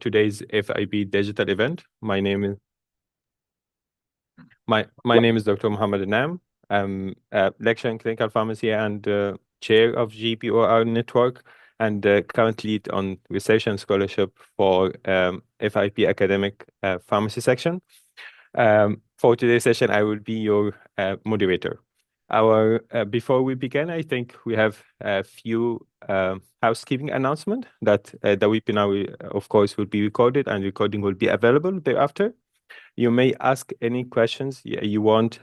today's FIP digital event. My name is Dr. Mohamed Elnaem. I'm a lecturer in clinical pharmacy and chair of GPOR network, and current lead on research and scholarship for FIP academic pharmacy section. For today's session, I will be your moderator. Before we begin, I think we have a few housekeeping announcement that the webinar, of course, will be recorded, and recording will be available thereafter. You may ask any questions you want,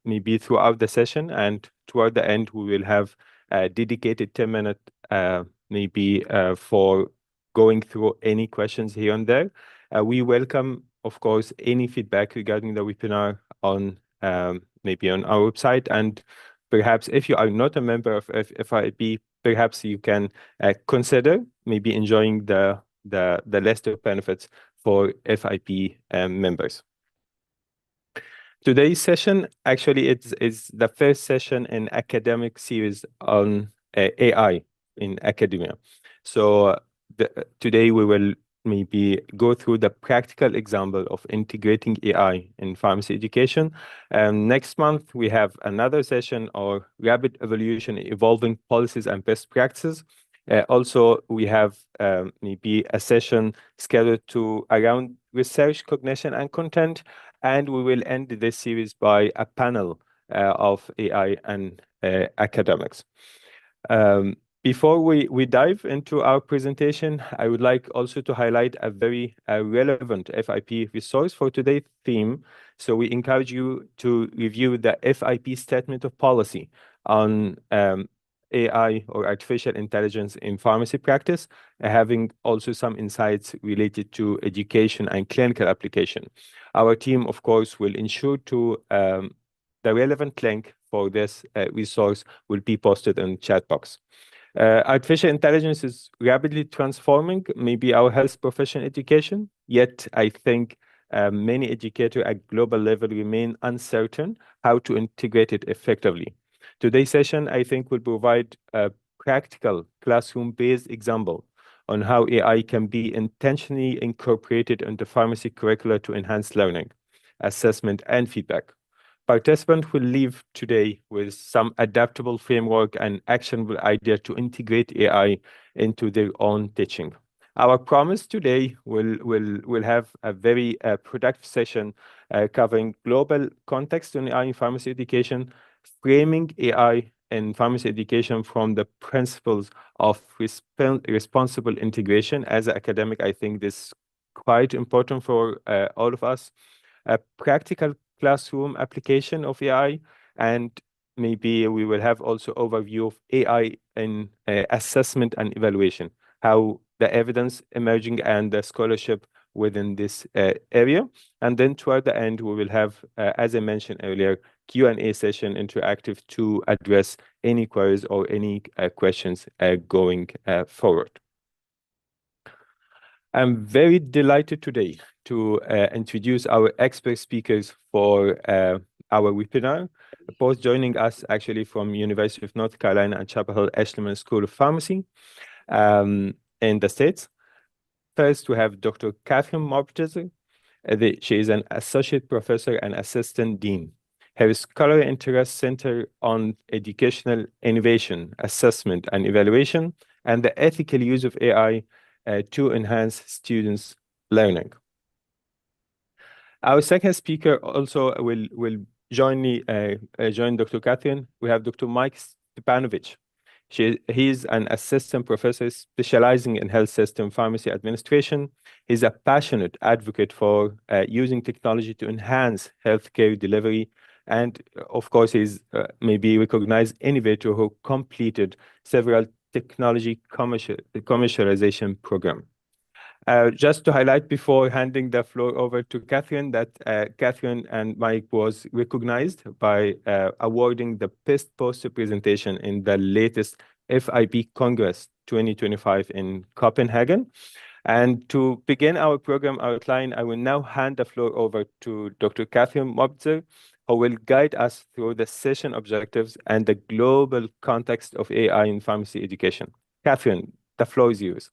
maybe throughout the session, and toward the end, we will have a dedicated 10-minute, for going through any questions here and there. We welcome, of course, any feedback regarding the webinar on maybe on our website, and perhaps if you are not a member of FIP, perhaps you can consider maybe enjoying the list of benefits for FIP members. Today's session, actually, is the first session in academic series on AI in academia. So today we will maybe go through the practical example of integrating AI in pharmacy education. Next month, we have another session on rapid evolution, evolving policies and best practices. Also, we have maybe a session scheduled around research, cognition, and content. And we will end this series by a panel of AI and academics. Before we dive into our presentation, I would like also to highlight a very relevant FIP resource for today's theme. So we encourage you to review the FIP Statement of Policy on AI or artificial intelligence in pharmacy practice, having also some insights related to education and clinical application. Our team, of course, will ensure to the relevant link for this resource will be posted in chat box. Artificial intelligence is rapidly transforming maybe our health profession education, yet I think many educators at global level remain uncertain how to integrate it effectively. Today's session, I think, will provide a practical classroom-based example on how AI can be intentionally incorporated into pharmacy curricula to enhance learning, assessment, and feedback. Participants will leave today with some adaptable framework and actionable idea to integrate AI into their own teaching. Our promise today will have a very productive session covering global context on AI in pharmacy education, framing AI in pharmacy education from the principles of responsible integration. As an academic, I think this is quite important for all of us. A practical classroom application of AI, and maybe we will have also overview of AI in assessment and evaluation, how the evidence emerging and the scholarship within this area. And then toward the end, we will have, as I mentioned earlier, Q&A session interactive to address any queries or any questions going forward. I'm very delighted today to introduce our expert speakers for our webinar, both joining us actually from University of North Carolina and Chapel Hill Eshelman School of Pharmacy in the States. First, we have Dr. Catherine Mobzer. She is an associate professor and assistant dean. Her scholarly interests center on educational innovation, assessment, and evaluation, and the ethical use of AI to enhance students' learning. Our second speaker also will join Dr. Catherine. We have Dr. Mike Stepanovic. He's an assistant professor specializing in health system pharmacy administration. He's a passionate advocate for using technology to enhance healthcare delivery. And of course, he's maybe recognized innovator who completed several technology commercialization program. Just to highlight before handing the floor over to Catherine that Catherine and Mike was recognized by awarding the best poster presentation in the latest FIP Congress 2025 in Copenhagen. And to begin our program outline, I will now hand the floor over to Dr. Catherine Mobzer, who will guide us through the session objectives and the global context of AI in pharmacy education. Catherine, the floor is yours.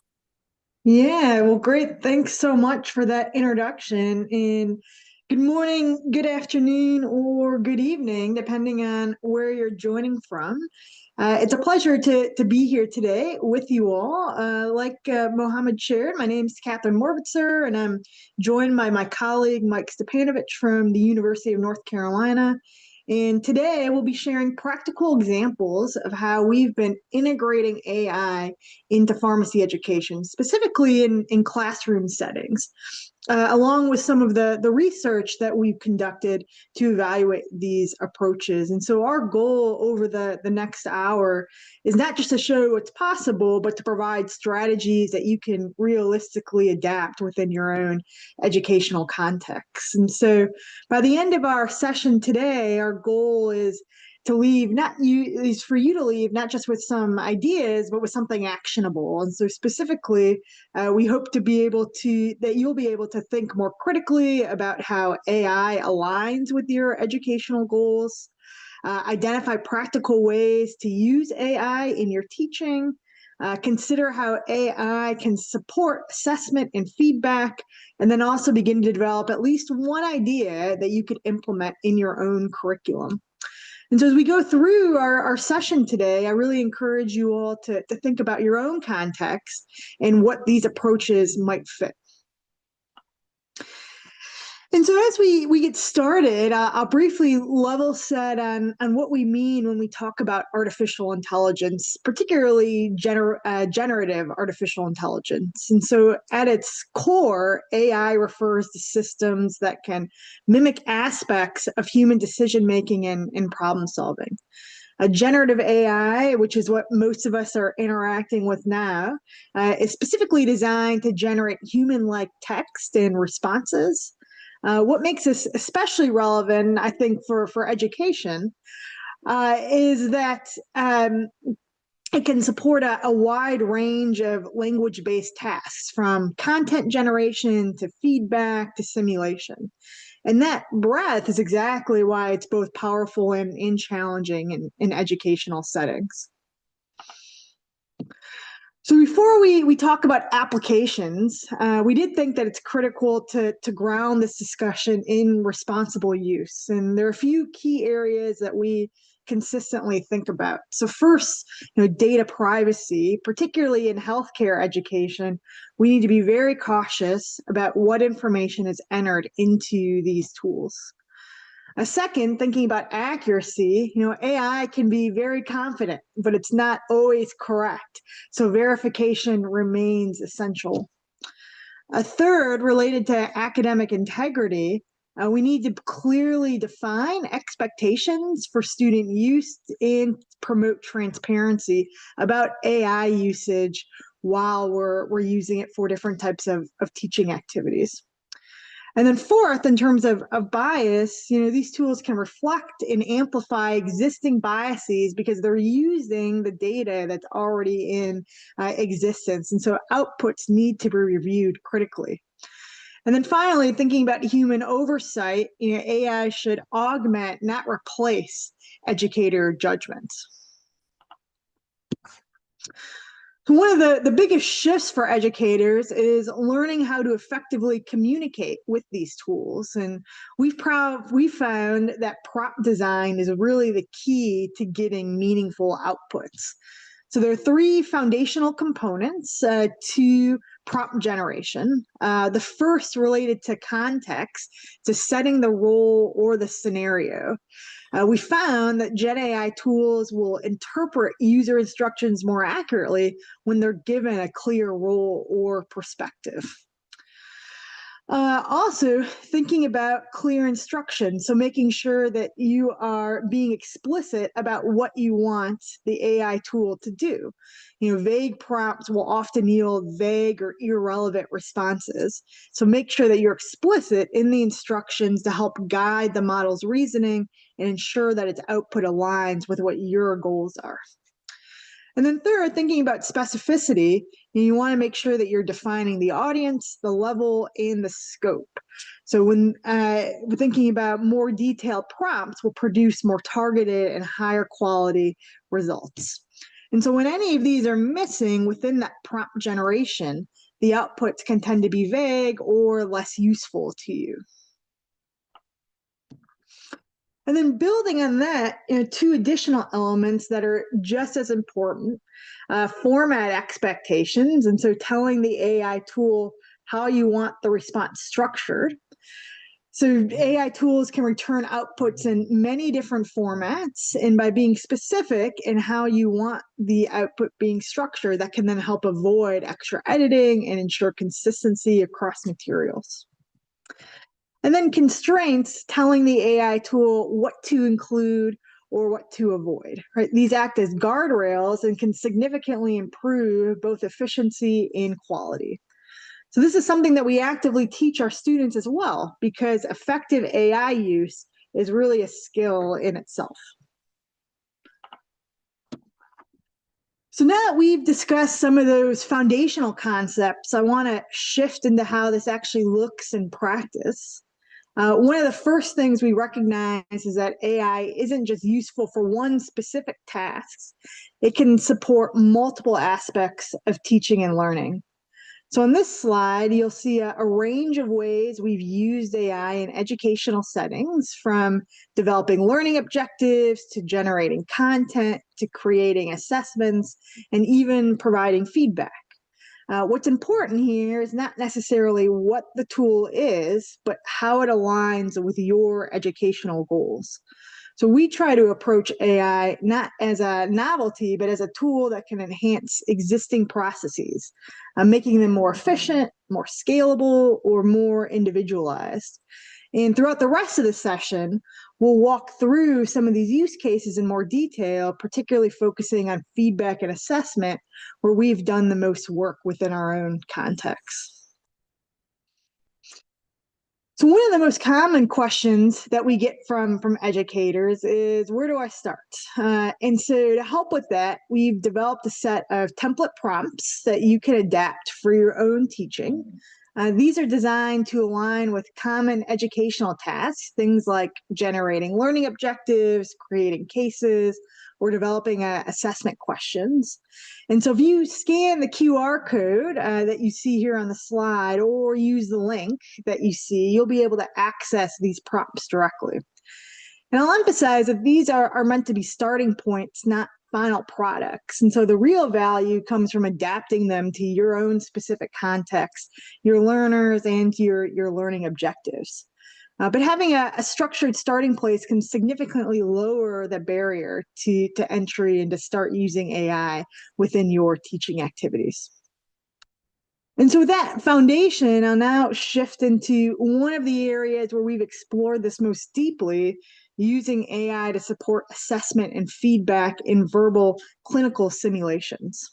Yeah, well, great. Thanks so much for that introduction. And good morning, good afternoon, or good evening, depending on where you're joining from. It's a pleasure to be here today with you all. Like Mohamed shared, my name is Catherine Morbitzer, and I'm joined by my colleague Mike Stepanovich from the University of North Carolina. And today we'll be sharing practical examples of how we've been integrating AI into pharmacy education, specifically in classroom settings, along with some of the research that we've conducted to evaluate these approaches. And so our goal over the next hour is not just to show what's possible, but to provide strategies that you can realistically adapt within your own educational context. And so by the end of our session today, our goal is to leave not you is for you to leave not just with some ideas but with something actionable. And so specifically, we hope to be able to that you'll be able to think more critically about how AI aligns with your educational goals, identify practical ways to use AI in your teaching, consider how AI can support assessment and feedback, and then also begin to develop at least one idea that you could implement in your own curriculum. And so as we go through our session today, I really encourage you all to think about your own context and what these approaches might fit. And so as we get started, I'll briefly level set on what we mean when we talk about artificial intelligence, particularly generative artificial intelligence. And so at its core, AI refers to systems that can mimic aspects of human decision making and problem solving. A generative AI, which is what most of us are interacting with now, is specifically designed to generate human-like text and responses. What makes this especially relevant, I think, for education, is that it can support a wide range of language-based tasks, from content generation to feedback to simulation. And that breadth is exactly why it's both powerful and challenging in educational settings. So before we talk about applications, we did think that it's critical to ground this discussion in responsible use. And there are a few key areas that we consistently think about. So first, data privacy, particularly in healthcare education, we need to be very cautious about what information is entered into these tools. A second, thinking about accuracy, AI can be very confident, but it's not always correct. So verification remains essential. A third, related to academic integrity, we need to clearly define expectations for student use and promote transparency about AI usage while we're using it for different types of teaching activities. And then fourth, in terms of bias, these tools can reflect and amplify existing biases because they're using the data that's already in existence. And so outputs need to be reviewed critically. And then finally, thinking about human oversight, AI should augment, not replace, educator judgments. One of the biggest shifts for educators is learning how to effectively communicate with these tools. And we found that prompt design is really the key to getting meaningful outputs. So there are three foundational components to prompt generation. The first, related to context, to setting the role or the scenario. We found that Gen AI tools will interpret user instructions more accurately when they're given a clear role or perspective. Also, thinking about clear instruction, so making sure that you are being explicit about what you want the AI tool to do. Vague prompts will often yield vague or irrelevant responses. So make sure that you're explicit in the instructions to help guide the model's reasoning and ensure that its output aligns with what your goals are. And then third, thinking about specificity, you want to make sure that you're defining the audience, the level, and the scope. So when we're thinking about more detailed prompts, will produce more targeted and higher quality results. And so when any of these are missing within that prompt generation, the outputs can tend to be vague or less useful to you. And then building on that, two additional elements that are just as important, format expectations, and so telling the AI tool how you want the response structured. So AI tools can return outputs in many different formats, and by being specific in how you want the output being structured, that can then help avoid extra editing and ensure consistency across materials. And then constraints, telling the AI tool what to include or what to avoid, right? These act as guardrails and can significantly improve both efficiency and quality. So this is something that we actively teach our students as well, because effective AI use is really a skill in itself. So now that we've discussed some of those foundational concepts, I want to shift into how this actually looks in practice. One of the first things we recognize is that AI isn't just useful for one specific task. It can support multiple aspects of teaching and learning. So on this slide, you'll see a range of ways we've used AI in educational settings, from developing learning objectives to generating content to creating assessments and even providing feedback. What's important here is not necessarily what the tool is, but how it aligns with your educational goals. So we try to approach AI not as a novelty, but as a tool that can enhance existing processes, making them more efficient, more scalable, or more individualized. And throughout the rest of the session, we'll walk through some of these use cases in more detail, particularly focusing on feedback and assessment, where we've done the most work within our own context. So one of the most common questions that we get from educators is, where do I start? And so to help with that, we've developed a set of template prompts that you can adapt for your own teaching. These are designed to align with common educational tasks, things like generating learning objectives, creating cases, or developing assessment questions. And so if you scan the QR code that you see here on the slide, or use the link that you see, you'll be able to access these prompts directly. And I'll emphasize that these are meant to be starting points, not final products. And so the real value comes from adapting them to your own specific context, your learners, and your learning objectives. But having a structured starting place can significantly lower the barrier to entry and to start using AI within your teaching activities. And so with that foundation, I'll now shift into one of the areas where we've explored this most deeply, using AI to support assessment and feedback in verbal clinical simulations.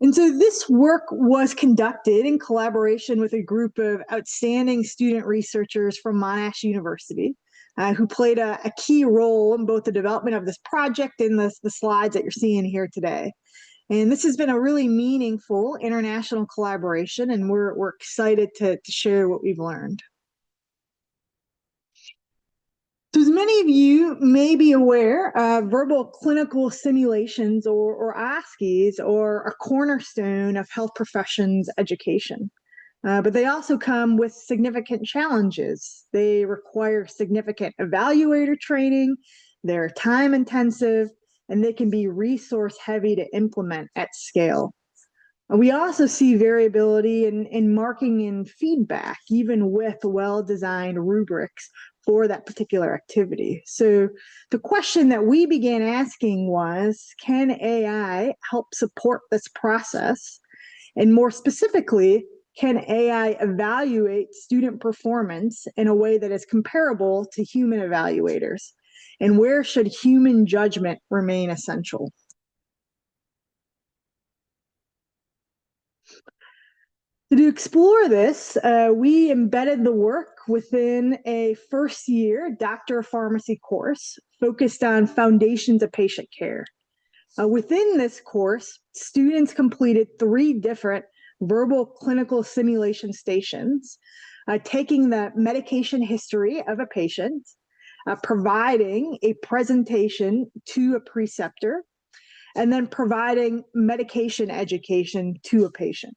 And so this work was conducted in collaboration with a group of outstanding student researchers from Monash University, who played a key role in both the development of this project and the slides that you're seeing here today. And this has been a really meaningful international collaboration, and we're excited to share what we've learned. So as many of you may be aware, verbal clinical simulations, or ASCIIs, are a cornerstone of health professions education. But they also come with significant challenges. They require significant evaluator training, they're time intensive, and they can be resource heavy to implement at scale. We also see variability in marking and feedback, even with well-designed rubrics for that particular activity. So the question that we began asking was, can AI help support this process? And more specifically, can AI evaluate student performance in a way that is comparable to human evaluators? And where should human judgment remain essential? To explore this, we embedded the work within a first-year Doctor of Pharmacy course focused on foundations of patient care. Within this course, students completed 3 different verbal clinical simulation stations, taking the medication history of a patient, providing a presentation to a preceptor, and then providing medication education to a patient.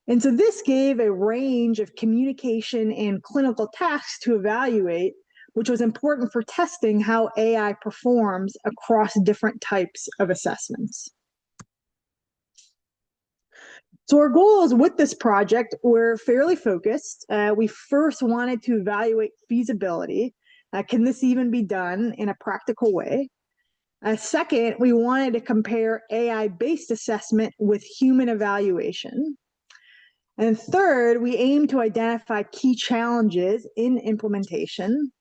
And so this gave a range of communication and clinical tasks to evaluate, which was important for testing how AI performs across different types of assessments. So our goals with this project were fairly focused. We first wanted to evaluate feasibility. Can this even be done in a practical way? Second, we wanted to compare AI-based assessment with human evaluation. And third, we aim to identify key challenges in implementation.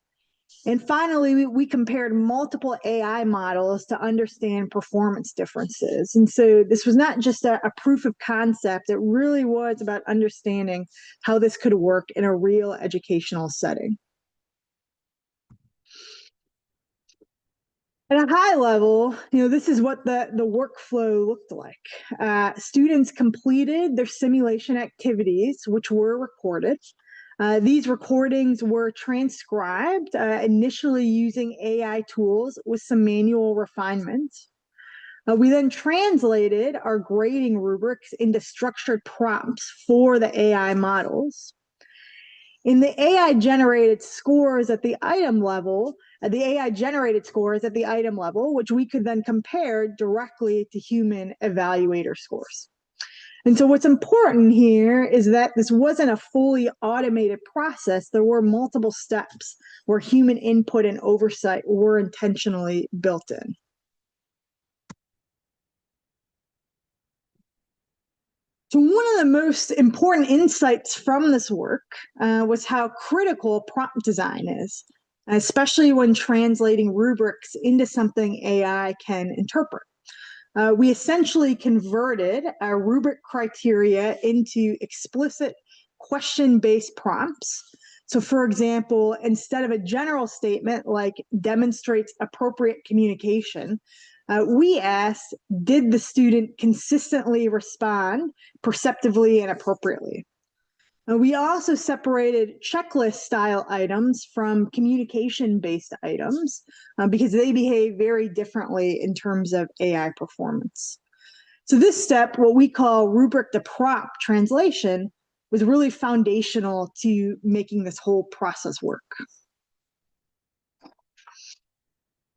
And finally, we compared multiple AI models to understand performance differences. And so this was not just a proof of concept, it really was about understanding how this could work in a real educational setting. At a high level, this is what the workflow looked like. Students completed their simulation activities, which were recorded. These recordings were transcribed, initially using AI tools with some manual refinements. We then translated our grading rubrics into structured prompts for the AI models. In the AI-generated scores at the item level, which we could then compare directly to human evaluator scores. And so what's important here is that this wasn't a fully automated process. There were multiple steps where human input and oversight were intentionally built in. So one of the most important insights from this work was how critical prompt design is, especially when translating rubrics into something AI can interpret. We essentially converted our rubric criteria into explicit question-based prompts. So for example, instead of a general statement like demonstrates appropriate communication, we asked, did the student consistently respond perceptively and appropriately? We also separated checklist-style items from communication-based items because they behave very differently in terms of AI performance. So this step, what we call rubric to prompt translation, was really foundational to making this whole process work.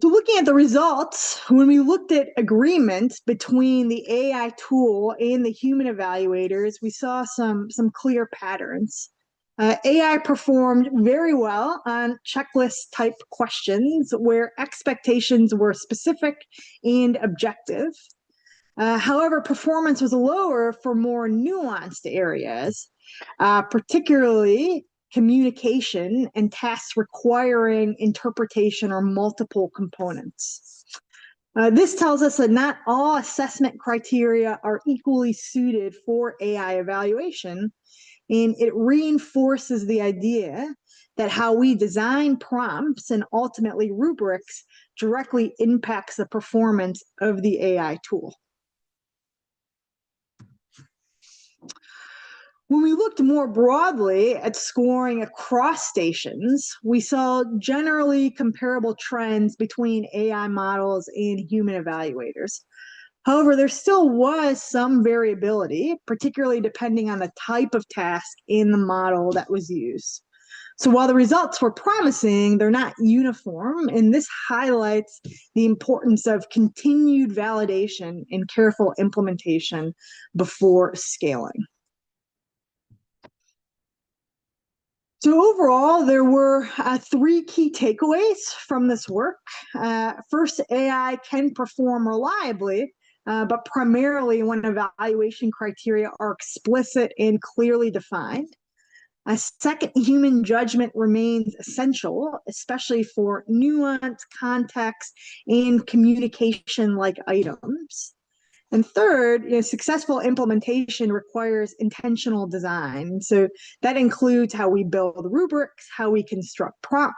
So looking at the results, when we looked at agreement between the AI tool and the human evaluators, we saw some clear patterns. AI performed very well on checklist type questions where expectations were specific and objective. However, performance was lower for more nuanced areas, particularly communication and tasks requiring interpretation or multiple components. This tells us that not all assessment criteria are equally suited for AI evaluation, and it reinforces the idea that how we design prompts and ultimately rubrics directly impacts the performance of the AI tool. When we looked more broadly at scoring across stations, we saw generally comparable trends between AI models and human evaluators. However, there still was some variability, particularly depending on the type of task in the model that was used. So while the results were promising, they're not uniform, and this highlights the importance of continued validation and careful implementation before scaling. So overall, there were 3 key takeaways from this work. First, AI can perform reliably, but primarily when evaluation criteria are explicit and clearly defined. Second, human judgment remains essential, especially for nuance, context, and communication-like items. And third, successful implementation requires intentional design. So that includes how we build rubrics, how we construct prompts,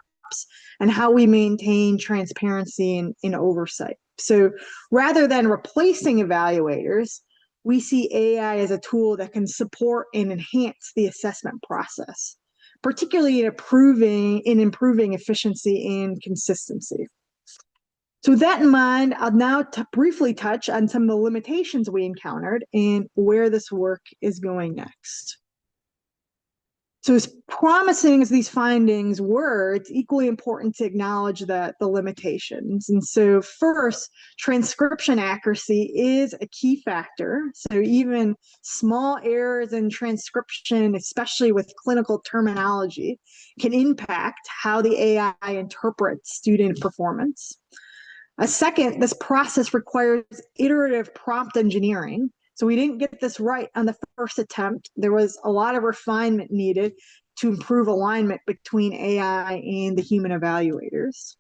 and how we maintain transparency and oversight. So rather than replacing evaluators, we see AI as a tool that can support and enhance the assessment process, particularly in improving efficiency and consistency. So with that in mind, I'll now briefly touch on some of the limitations we encountered and where this work is going next. So as promising as these findings were, it's equally important to acknowledge the limitations. And so first, transcription accuracy is a key factor. So even small errors in transcription, especially with clinical terminology, can impact how the AI interprets student performance. A second, this process requires iterative prompt engineering. So we didn't get this right on the first attempt. There was a lot of refinement needed to improve alignment between AI and the human evaluators.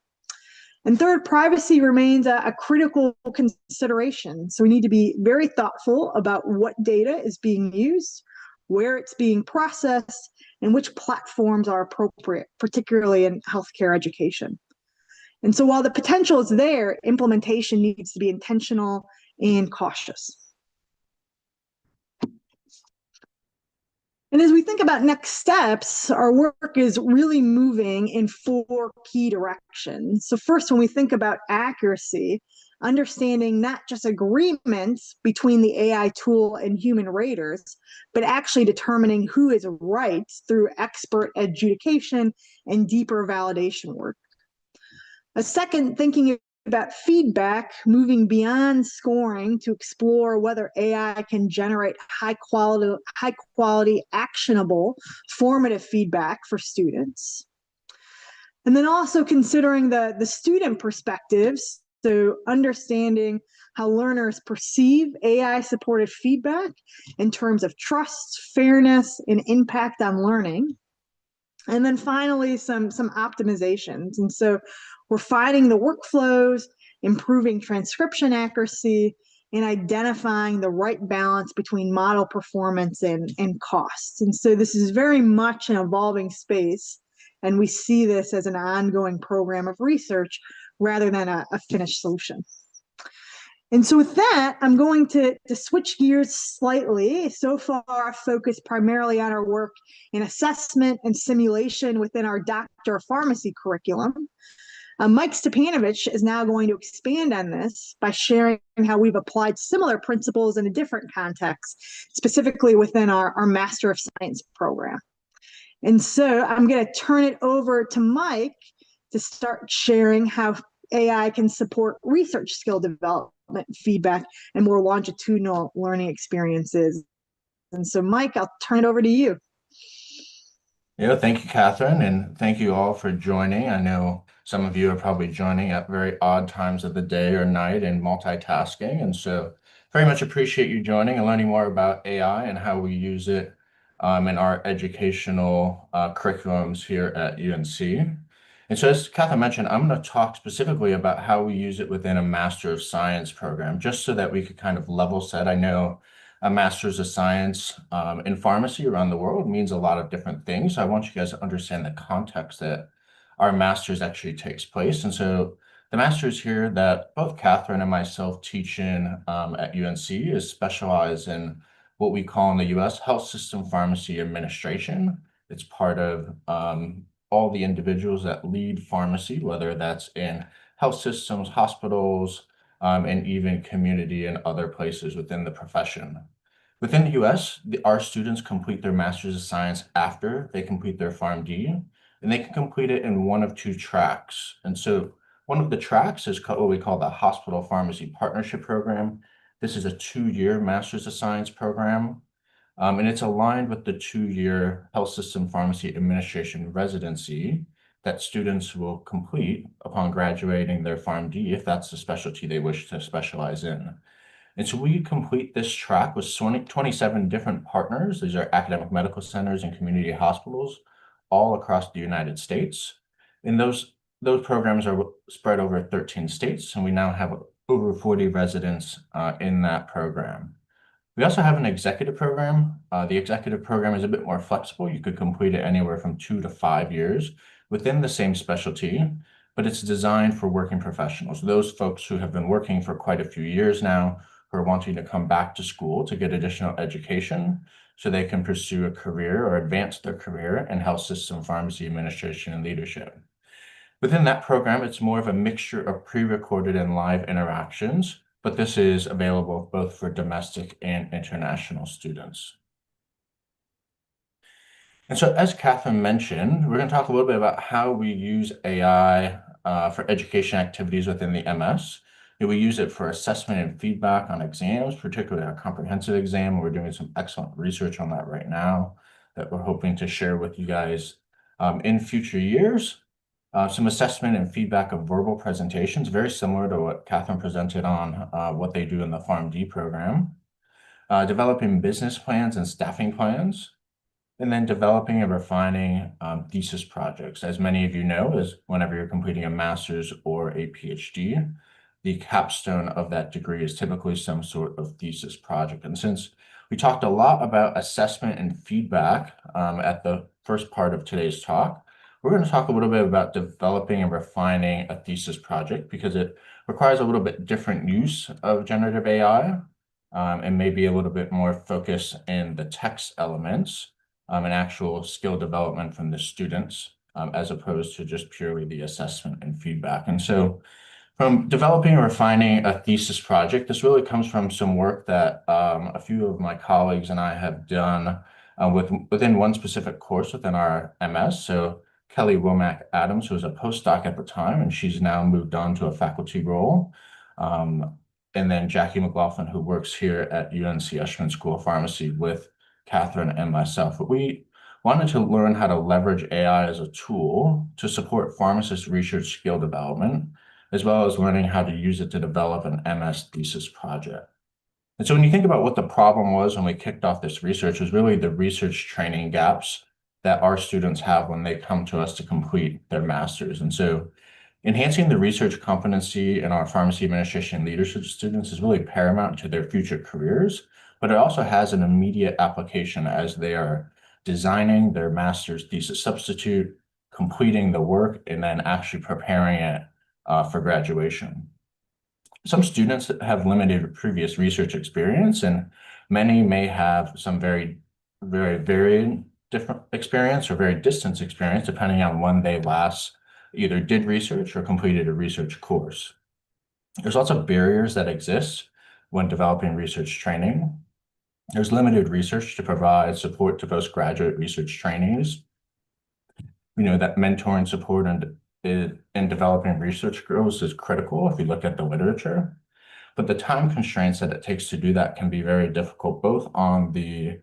And third, privacy remains a critical consideration. So we need to be very thoughtful about what data is being used, where it's being processed, and which platforms are appropriate, particularly in healthcare education. And so while the potential is there, implementation needs to be intentional and cautious. And as we think about next steps, our work is really moving in 4 key directions. So first, when we think about accuracy, understanding not just agreements between the AI tool and human raters, but actually determining who is right through expert adjudication and deeper validation work. A second, thinking about feedback, moving beyond scoring to explore whether AI can generate high quality, actionable, formative feedback for students. And then also considering the student perspectives, so understanding how learners perceive AI-supported feedback in terms of trust, fairness, and impact on learning. And then finally, some optimizations. And so refining the workflows, improving transcription accuracy, and identifying the right balance between model performance and costs. And so this is very much an evolving space, and we see this as an ongoing program of research rather than a finished solution. And so with that, I'm going to switch gears slightly. So far, I've focused primarily on our work in assessment and simulation within our Doctor of Pharmacy curriculum. Mike Stepanovich is now going to expand on this by sharing how we've applied similar principles in a different context, specifically within our Master of Science program. And so I'm going to turn it over to Mike to start sharing how AI can support research skill development, feedback, and more longitudinal learning experiences. And so, Mike, I'll turn it over to you. Yeah, thank you, Catherine, and thank you all for joining. I know some of you are probably joining at very odd times of the day or night and multitasking, and so very much appreciate you joining and learning more about AI and how we use it in our educational curriculums here at UNC. And so as Catherine mentioned, I'm going to talk specifically about how we use it within a Master of Science program, just so that we could kind of level set. I know a Master's of Science in pharmacy around the world means a lot of different things. So I want you guys to understand the context that our Master's actually takes place. And so the Master's here that both Catherine and myself teach in at UNC is specialized in what we call in the US Health System Pharmacy Administration. It's part of all the individuals that lead pharmacy, whether that's in health systems, hospitals, and even community and other places within the profession. Within the US, our students complete their Master's of Science after they complete their PharmD, and they can complete it in one of 2 tracks. And so one of the tracks is what we call the Hospital Pharmacy Partnership Program. This is a 2-year Master's of Science program. And it's aligned with the 2-year Health System Pharmacy Administration residency that students will complete upon graduating their PharmD, if that's the specialty they wish to specialize in. And so we complete this track with 27 different partners. These are academic medical centers and community hospitals all across the United States. And those programs are spread over 13 states, and we now have over 40 residents in that program. We also have an executive program. The executive program is a bit more flexible. You could complete it anywhere from 2 to 5 years within the same specialty, but it's designed for working professionals, those folks who have been working for quite a few years now, who are wanting to come back to school to get additional education so they can pursue a career or advance their career in health system pharmacy administration and leadership. Within that program, it's more of a mixture of pre-recorded and live interactions, but this is available both for domestic and international students. And so as Catherine mentioned, we're going to talk a little bit about how we use AI for education activities within the MS. We use it for assessment and feedback on exams, particularly our comprehensive exam. We're doing some excellent research on that right now that we're hoping to share with you guys in future years. Some assessment and feedback of verbal presentations, very similar to what Catherine presented on what they do in the PharmD program. Developing business plans and staffing plans. And then developing and refining thesis projects. As many of you know, is whenever you're completing a master's or a PhD, the capstone of that degree is typically some sort of thesis project. And since we talked a lot about assessment and feedback at the first part of today's talk, we're going to talk a little bit about developing and refining a thesis project because it requires a little bit different use of generative AI and maybe a little bit more focus in the text elements. And actual skill development from the students as opposed to just purely the assessment and feedback. And so from developing and refining a thesis project, this really comes from some work that a few of my colleagues and I have done within one specific course within our MS. So Kelly Womack Adams, who was a postdoc at the time, and she's now moved on to a faculty role. And then Jackie McLaughlin, who works here at UNC Eschman School of Pharmacy with Catherine and myself. But we wanted to learn how to leverage AI as a tool to support pharmacist research skill development, as well as learning how to use it to develop an MS thesis project. And so when you think about what the problem was when we kicked off this research, it was really the research training gaps that our students have when they come to us to complete their master's. And so enhancing the research competency in our pharmacy administration leadership students is really paramount to their future careers, but it also has an immediate application as they are designing their master's thesis substitute, completing the work, and then actually preparing it for graduation. Some students have limited previous research experience, and many may have some very, very, very different experience or very distant experience, depending on when they last either did research or completed a research course. There's lots of barriers that exist when developing research training. There's limited research to provide support to postgraduate research trainees. We know that mentoring support in developing research skills is critical if you look at the literature, but the time constraints that it takes to do that can be very difficult, both on the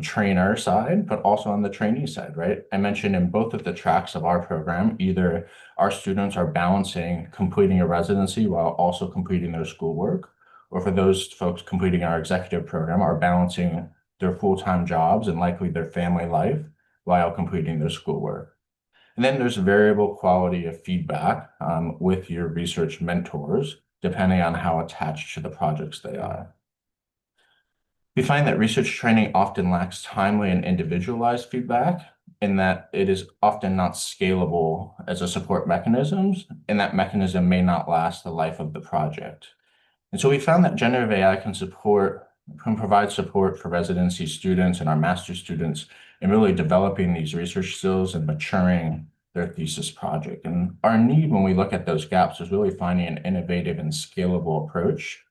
trainer side, but also on the trainee side, right? I mentioned in both of the tracks of our program, either our students are balancing completing a residency while also completing their schoolwork, or for those folks completing our executive program are balancing their full-time jobs and likely their family life while completing their schoolwork. And then there's variable quality of feedback with your research mentors, depending on how attached to the projects they are. We find that research training often lacks timely and individualized feedback in that it is often not scalable as a support mechanism, and that mechanism may not last the life of the project. And so we found that generative AI can provide support for residency students and our master's students in really developing these research skills and maturing their thesis project. And our need when we look at those gaps is really finding an innovative and scalable approach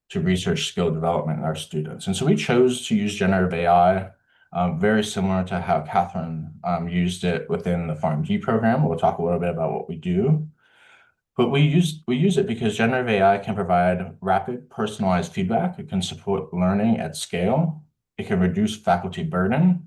to research skill development in our students. And so we chose to use generative AI, very similar to how Catherine used it within the PharmD program. We'll talk a little bit about what we do. But we use it because generative AI can provide rapid, personalized feedback. It can support learning at scale. It can reduce faculty burden.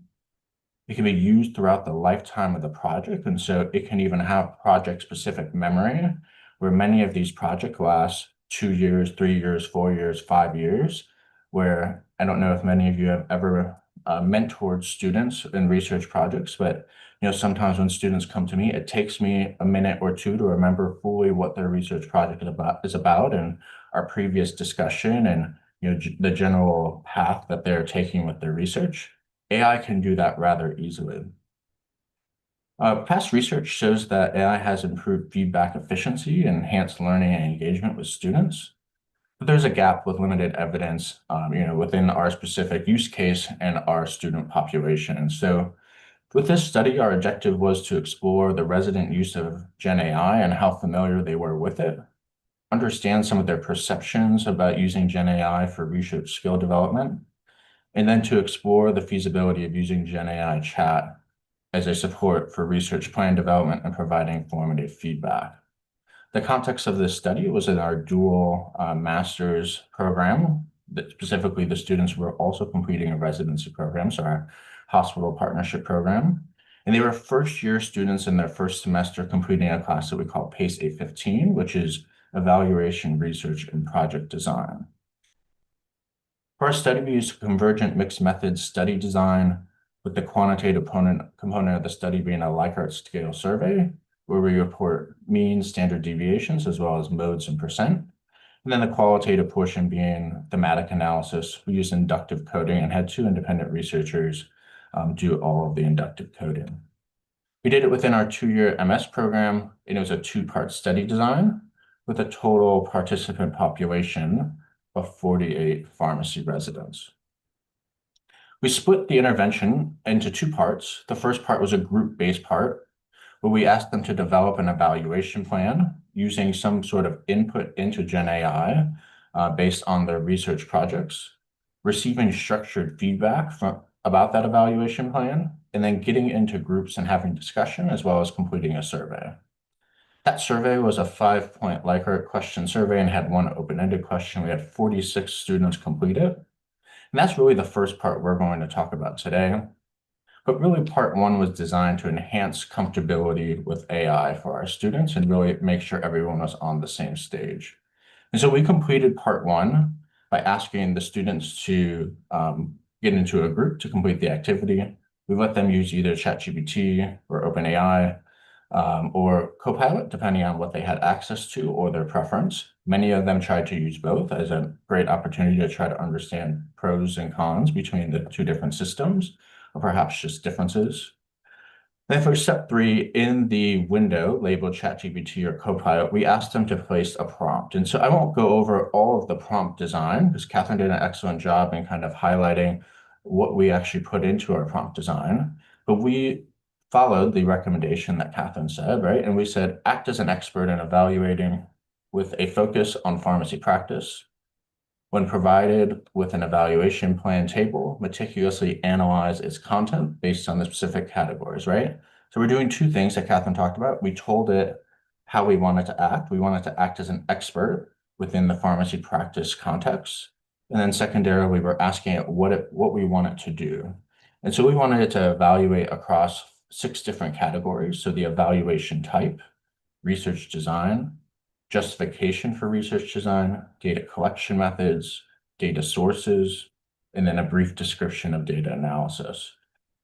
It can be used throughout the lifetime of the project. And so it can even have project-specific memory, where many of these projects last 2 years, 3 years, 4 years, 5 years, where I don't know if many of you have ever mentored students in research projects, but sometimes when students come to me, it takes me a minute or two to remember fully what their research project is about and our previous discussion and the general path that they're taking with their research. AI can do that rather easily. Past research shows that AI has improved feedback efficiency and enhanced learning and engagement with students. But there's a gap with limited evidence, within our specific use case and our student population. And so With this study, our objective was to explore the resident use of Gen AI and how familiar they were with it, understand some of their perceptions about using Gen AI for research skill development, and then to explore the feasibility of using Gen AI chat as a support for research plan development and providing formative feedback. The context of this study was in our dual master's program, that specifically the students were also completing a residency program, so our hospital partnership program. And they were first-year students in their first semester completing a class that we call PACE A15, which is Evaluation, Research, and Project Design. For our study, we used a convergent mixed methods study design, with the quantitative component of the study being a Likert scale survey, where we report mean standard deviations as well as modes and percent. And then the qualitative portion being thematic analysis. We used inductive coding and had 2 independent researchers do all of the inductive coding. We did it within our 2-year MS program, and it was a 2-part study design with a total participant population of 48 pharmacy residents. We split the intervention into 2 parts. The first part was a group-based part, where we asked them to develop an evaluation plan using some sort of input into Gen AI based on their research projects, receiving structured feedback about that evaluation plan, and then getting into groups and having discussion, as well as completing a survey. That survey was a 5-point Likert question survey and had 1 open-ended question. We had 46 students complete it. And that's really the first part we're going to talk about today. But really, part 1 was designed to enhance comfortability with AI for our students and really make sure everyone was on the same stage. And so we completed part 1 by asking the students to get into a group to complete the activity. We let them use either ChatGPT or OpenAI or Copilot, depending on what they had access to or their preference. Many of them tried to use both as a great opportunity to try to understand pros and cons between the 2 different systems, or perhaps just differences. Then for step 3, in the window labeled ChatGPT or Copilot, we asked them to place a prompt. And so I won't go over all of the prompt design because Catherine did an excellent job in kind of highlighting what we actually put into our prompt design. But we followed the recommendation that Catherine said, right? And we said, act as an expert in evaluating with a focus on pharmacy practice. When provided with an evaluation plan table, meticulously analyze its content based on the specific categories, right? So we're doing 2 things that Catherine talked about. We told it how we wanted to act. We wanted to act as an expert within the pharmacy practice context. And then secondarily, we're asking it what we want it to do. And so we wanted it to evaluate across 6 different categories. So the evaluation type, research design, justification for research design, data collection methods, data sources, and then a brief description of data analysis.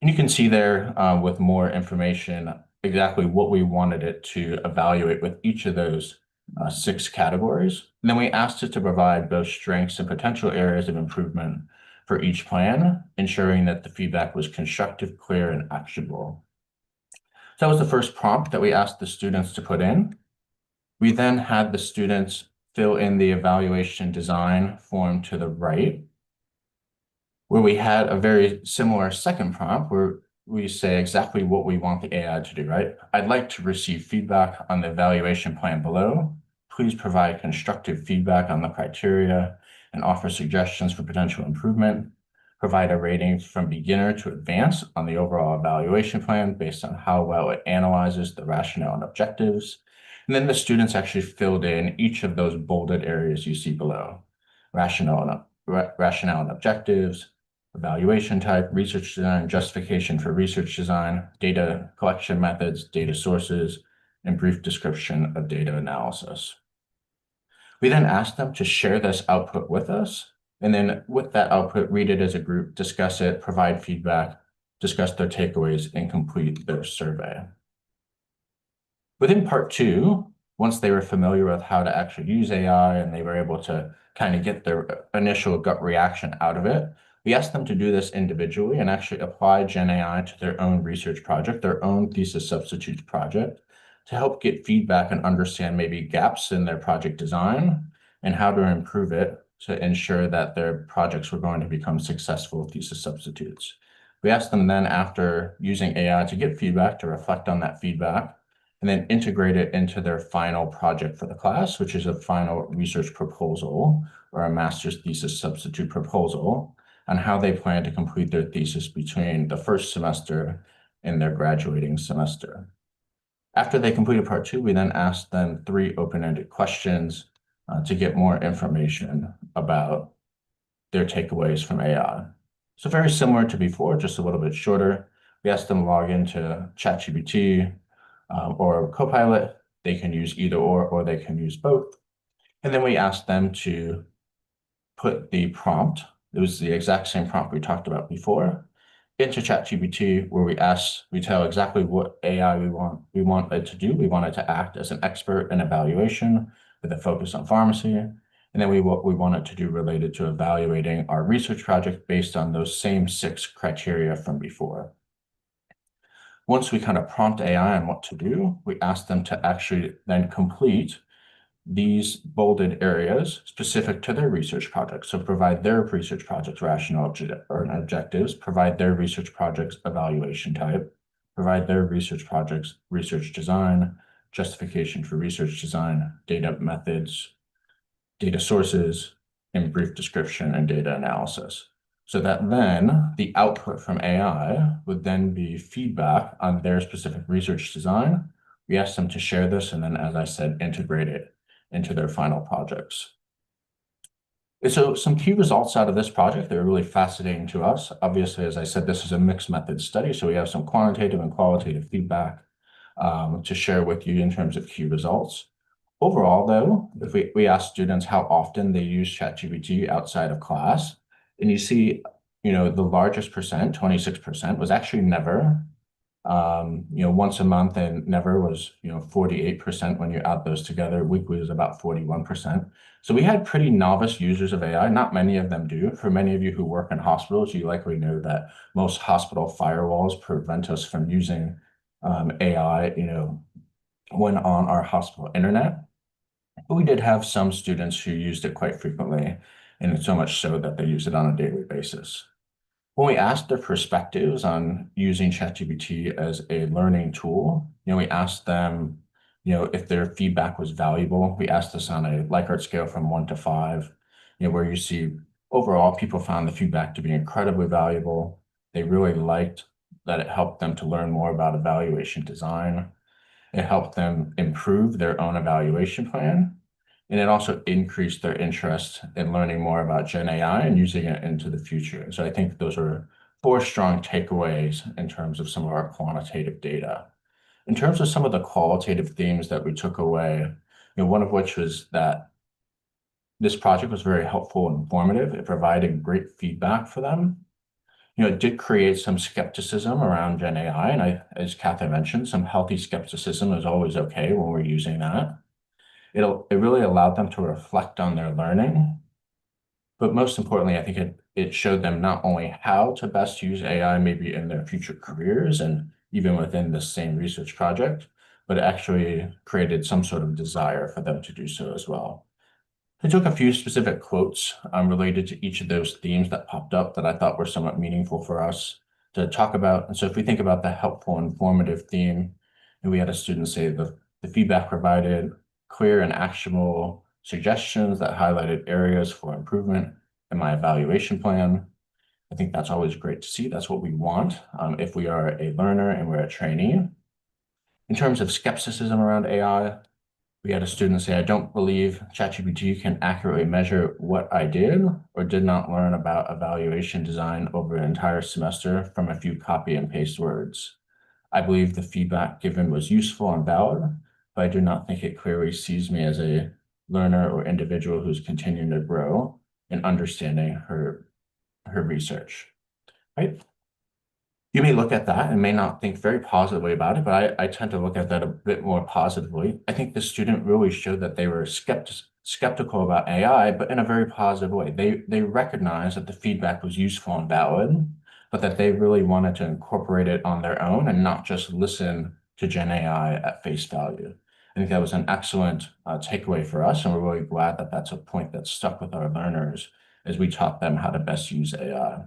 And you can see there with more information exactly what we wanted it to evaluate with each of those 6 categories. And then we asked it to provide both strengths and potential areas of improvement for each plan, ensuring that the feedback was constructive, clear, and actionable. So that was the first prompt that we asked the students to put in. We then had the students fill in the evaluation design form to the right, where we had a very similar second prompt where we say exactly what we want the AI to do, right? I'd like to receive feedback on the evaluation plan below. Please provide constructive feedback on the criteria and offer suggestions for potential improvement. Provide a rating from beginner to advanced on the overall evaluation plan based on how well it analyzes the rationale and objectives. And then the students actually filled in each of those bolded areas you see below: rationale and objectives, evaluation type, research design, justification for research design, data collection methods, data sources, and brief description of data analysis. We then asked them to share this output with us, and then with that output, read it as a group, discuss it, provide feedback, discuss their takeaways, and complete their survey. Within part 2, once they were familiar with how to actually use AI and they were able to kind of get their initial gut reaction out of it, we asked them to do this individually and actually apply Gen AI to their own research project, their own thesis substitutes project, to help get feedback and understand maybe gaps in their project design and how to improve it to ensure that their projects were going to become successful thesis substitutes. We asked them then, after using AI, to get feedback, to reflect on that feedback, and then integrate it into their final project for the class, which is a final research proposal or a master's thesis substitute proposal on how they plan to complete their thesis between the first semester and their graduating semester. After they completed part 2, we then asked them 3 open-ended questions to get more information about their takeaways from AI. So very similar to before, just a little bit shorter. We asked them to log into ChatGPT or Copilot. They can use either or they can use both. And then we asked them to put the prompt, it was the exact same prompt we talked about before, into ChatGPT, where we tell exactly what AI we want it to do. We want it to act as an expert in evaluation with a focus on pharmacy. And then what we want it to do related to evaluating our research project based on those same 6 criteria from before. Once we kind of prompt AI on what to do, we ask them to actually then complete these bolded areas specific to their research projects. So provide their research project's rationale or objectives, provide their research project's evaluation type, provide their research project's research design, justification for research design, data methods, data sources, and brief description and data analysis. So that then the output from AI would then be feedback on their specific research design. We asked them to share this and then, as I said, integrate it into their final projects. And so some key results out of this project that are really fascinating to us. Obviously, as I said, this is a mixed method study, so we have some quantitative and qualitative feedback to share with you in terms of key results. Overall, though, if we ask students how often they use ChatGPT outside of class, and you see, the largest percent, 26%, was actually never. Once a month, and never was, 48% when you add those together. Weekly was about 41%. So we had pretty novice users of AI. Not many of them do. For many of you who work in hospitals, you likely know that most hospital firewalls prevent us from using AI, when on our hospital internet. But we did have some students who used it quite frequently, and so much so that they use it on a daily basis. When we asked their perspectives on using ChatGPT as a learning tool, we asked them, if their feedback was valuable. We asked this on a Likert scale from 1 to 5, where you see overall people found the feedback to be incredibly valuable. They really liked that it helped them to learn more about evaluation design. It helped them improve their own evaluation plan. And it also increased their interest in learning more about Gen AI and using it into the future. So I think those are 4 strong takeaways in terms of some of our quantitative data. In terms of some of the qualitative themes that we took away, one of which was that this project was very helpful and informative. It provided great feedback for them. It did create some skepticism around Gen AI, and as Catherine mentioned, some healthy skepticism is always okay when we're using that. It really allowed them to reflect on their learning, but most importantly, I think it showed them not only how to best use AI maybe in their future careers and even within the same research project, but it actually created some sort of desire for them to do so as well. I took a few specific quotes related to each of those themes that popped up that I thought were somewhat meaningful for us to talk about. And so if we think about the helpful, informative theme, and we had a student say the feedback provided clear and actionable suggestions that highlighted areas for improvement in my evaluation plan. I think that's always great to see. That's what we want if we are a learner and we're a trainee. In terms of skepticism around AI, we had a student say, I don't believe ChatGPT can accurately measure what I did or did not learn about evaluation design over an entire semester from a few copy and paste words. I believe the feedback given was useful and valid, but I do not think it clearly sees me as a learner or individual who's continuing to grow in understanding her research, right? You may look at that and may not think very positively about it, but I tend to look at that a bit more positively. I think the student really showed that they were skeptical about AI, but in a very positive way. They recognized that the feedback was useful and valid, but that they really wanted to incorporate it on their own and not just listen to Gen AI at face value. I think that was an excellent takeaway for us, and we're really glad that that's a point that stuck with our learners as we taught them how to best use AI.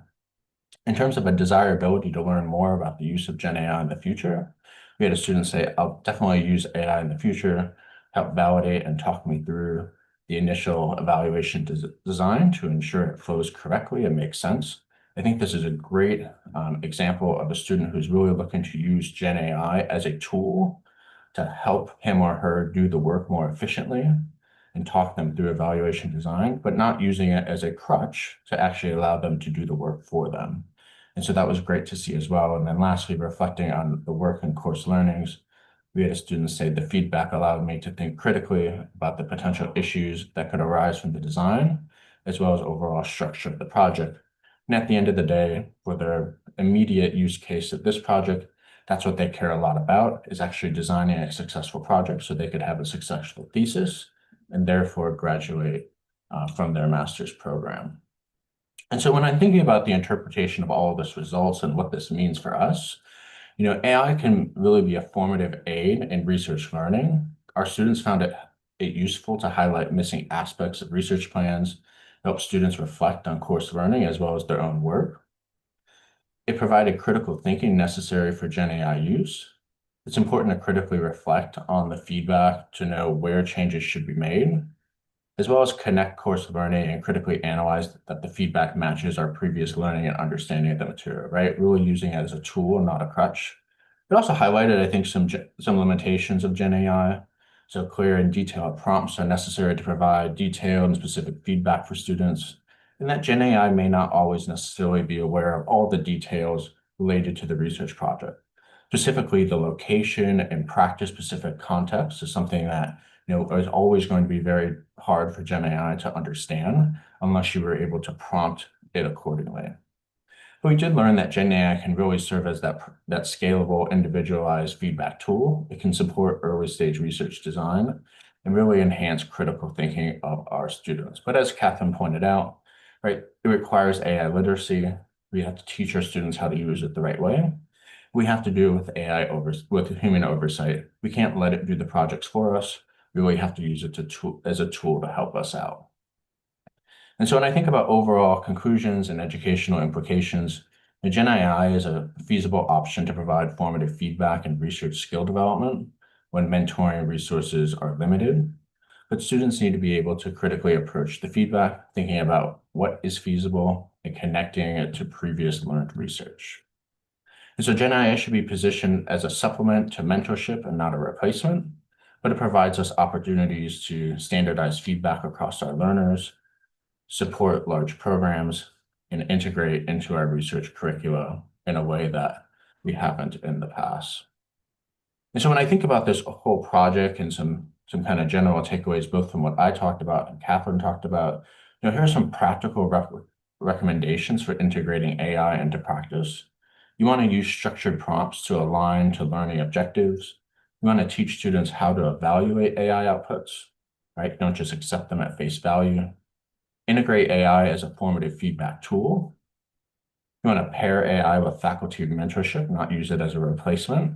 In terms of a desirability to learn more about the use of Gen AI in the future, we had a student say, I'll definitely use AI in the future, help validate and talk me through the initial evaluation design to ensure it flows correctly and makes sense. I think this is a great example of a student who's really looking to use Gen AI as a tool to help him or her do the work more efficiently and talk them through evaluation design, but not using it as a crutch to actually allow them to do the work for them. And so that was great to see as well. And then lastly, reflecting on the work and course learnings, we had a student say the feedback allowed me to think critically about the potential issues that could arise from the design, as well as overall structure of the project. And at the end of the day, for their immediate use case of this project, that's what they care a lot about, is actually designing a successful project so they could have a successful thesis and therefore graduate from their master's program. And so when I'm thinking about the interpretation of all of this results and what this means for us, AI can really be a formative aid in research learning. Our students found it useful to highlight missing aspects of research plans, help students reflect on course learning as well as their own work. It provided critical thinking necessary for Gen AI use. It's important to critically reflect on the feedback to know where changes should be made, as well as connect course learning and critically analyze that the feedback matches our previous learning and understanding of the material, right? Really using it as a tool and not a crutch. It also highlighted, I think, some limitations of Gen AI. So clear and detailed prompts are necessary to provide detailed and specific feedback for students, and that Gen AI may not always necessarily be aware of all the details related to the research project. Specifically, the location and practice-specific context is something that is always going to be very hard for Gen AI to understand unless you were able to prompt it accordingly. But we did learn that Gen AI can really serve as that scalable, individualized feedback tool. It can support early stage research design and really enhance critical thinking of our students. But as Catherine pointed out, right, it requires AI literacy. We have to teach our students how to use it the right way. We have to do it with AI with human oversight. We can't let it do the projects for us. We really have to use it as a tool to help us out. And so when I think about overall conclusions and educational implications, Gen AI is a feasible option to provide formative feedback and research skill development when mentoring resources are limited. But students need to be able to critically approach the feedback, thinking about what is feasible and connecting it to previous learned research. And so Gen AI should be positioned as a supplement to mentorship and not a replacement, but it provides us opportunities to standardize feedback across our learners, support large programs, and integrate into our research curricula in a way that we haven't in the past. And so when I think about this whole project and some kind of general takeaways, both from what I talked about and Catherine talked about, here are some practical recommendations for integrating AI into practice. You want to use structured prompts to align to learning objectives. You want to teach students how to evaluate AI outputs, right? Don't just accept them at face value. Integrate AI as a formative feedback tool. You want to pair AI with faculty mentorship, not use it as a replacement.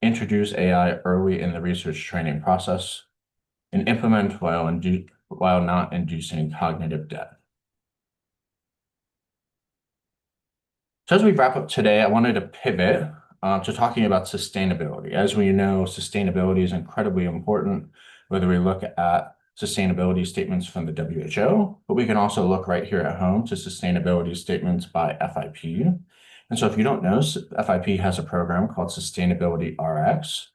Introduce AI early in the research training process, and implement while not inducing cognitive debt. So as we wrap up today, I wanted to pivot to talking about sustainability. As we know, sustainability is incredibly important, whether we look at sustainability statements from the WHO, but we can also look right here at home to sustainability statements by FIP. And so if you don't know, FIP has a program called Sustainability RX.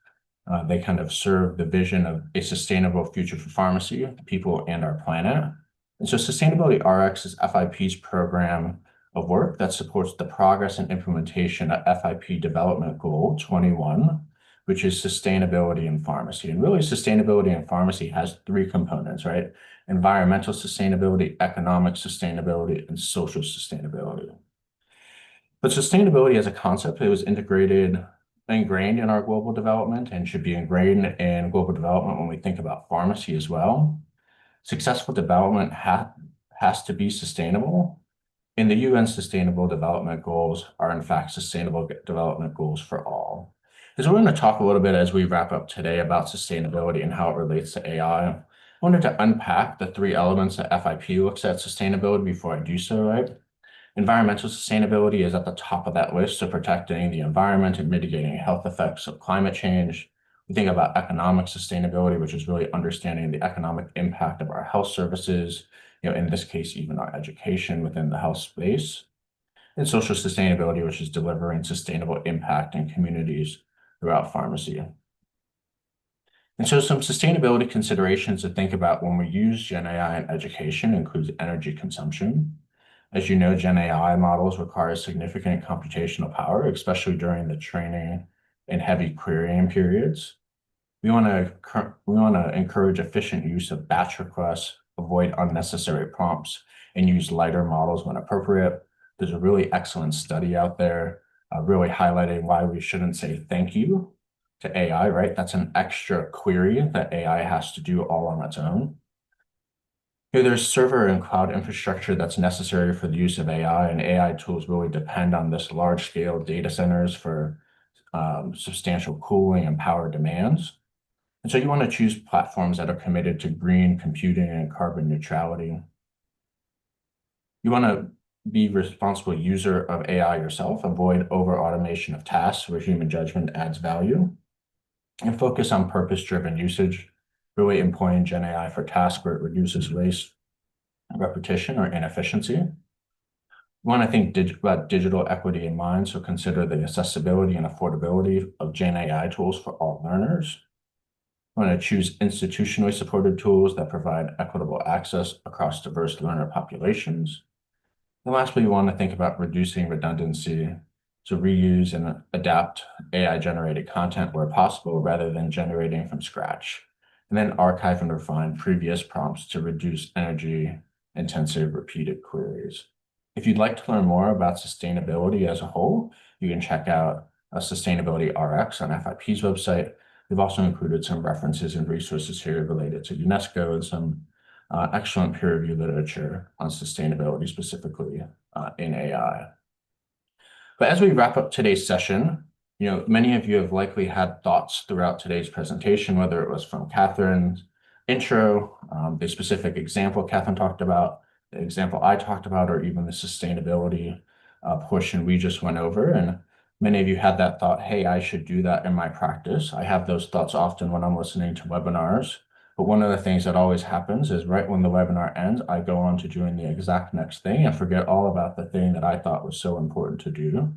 They kind of serve the vision of a sustainable future for pharmacy, people, and our planet. And so Sustainability RX is FIP's program of work that supports the progress and implementation of FIP Development Goal 21, which is sustainability in pharmacy. And really, sustainability in pharmacy has three components, right? Environmental sustainability, economic sustainability, and social sustainability. But sustainability as a concept, it was ingrained in our global development and should be ingrained in global development when we think about pharmacy as well. Successful development has to be sustainable. And the UN Sustainable Development Goals are, in fact, sustainable development goals for all. So we're going to talk a little bit as we wrap up today about sustainability and how it relates to AI. I wanted to unpack the three elements that FIP looks at sustainability before I do so, right? Environmental sustainability is at the top of that list, so protecting the environment and mitigating health effects of climate change. We think about economic sustainability, which is really understanding the economic impact of our health services, in this case, even our education within the health space. And social sustainability, which is delivering sustainable impact in communities throughout pharmacy. And so some sustainability considerations to think about when we use Gen AI in education includes energy consumption. As you know, Gen AI models require significant computational power, especially during the training and heavy querying periods. We want to encourage efficient use of batch requests, avoid unnecessary prompts, and use lighter models when appropriate. There's a really excellent study out there really highlighting why we shouldn't say thank you to AI, right? That's an extra query that AI has to do all on its own. There's server and cloud infrastructure that's necessary for the use of AI, and AI tools really depend on this large-scale data centers for substantial cooling and power demands. And so you want to choose platforms that are committed to green computing and carbon neutrality. You want to be a responsible user of AI yourself, avoid over-automation of tasks where human judgment adds value, and focus on purpose-driven usage, really employing Gen AI for tasks where it reduces waste, repetition, or inefficiency. We want to think about digital equity in mind, so consider the accessibility and affordability of Gen AI tools for all learners. We want to choose institutionally supported tools that provide equitable access across diverse learner populations. And lastly, we want to think about reducing redundancy, so reuse and adapt AI-generated content where possible rather than generating from scratch, and then archive and refine previous prompts to reduce energy-intensive repeated queries. If you'd like to learn more about sustainability as a whole, you can check out Sustainability RX on FIP's website. We've also included some references and resources here related to UNESCO and some excellent peer-reviewed literature on sustainability, specifically in AI. But as we wrap up today's session, many of you have likely had thoughts throughout today's presentation, whether it was from Catherine's intro, the specific example Catherine talked about, the example I talked about, or even the sustainability portion we just went over. And many of you had that thought, hey, I should do that in my practice. I have those thoughts often when I'm listening to webinars. But one of the things that always happens is right when the webinar ends, I go on to doing the exact next thing and forget all about the thing that I thought was so important to do.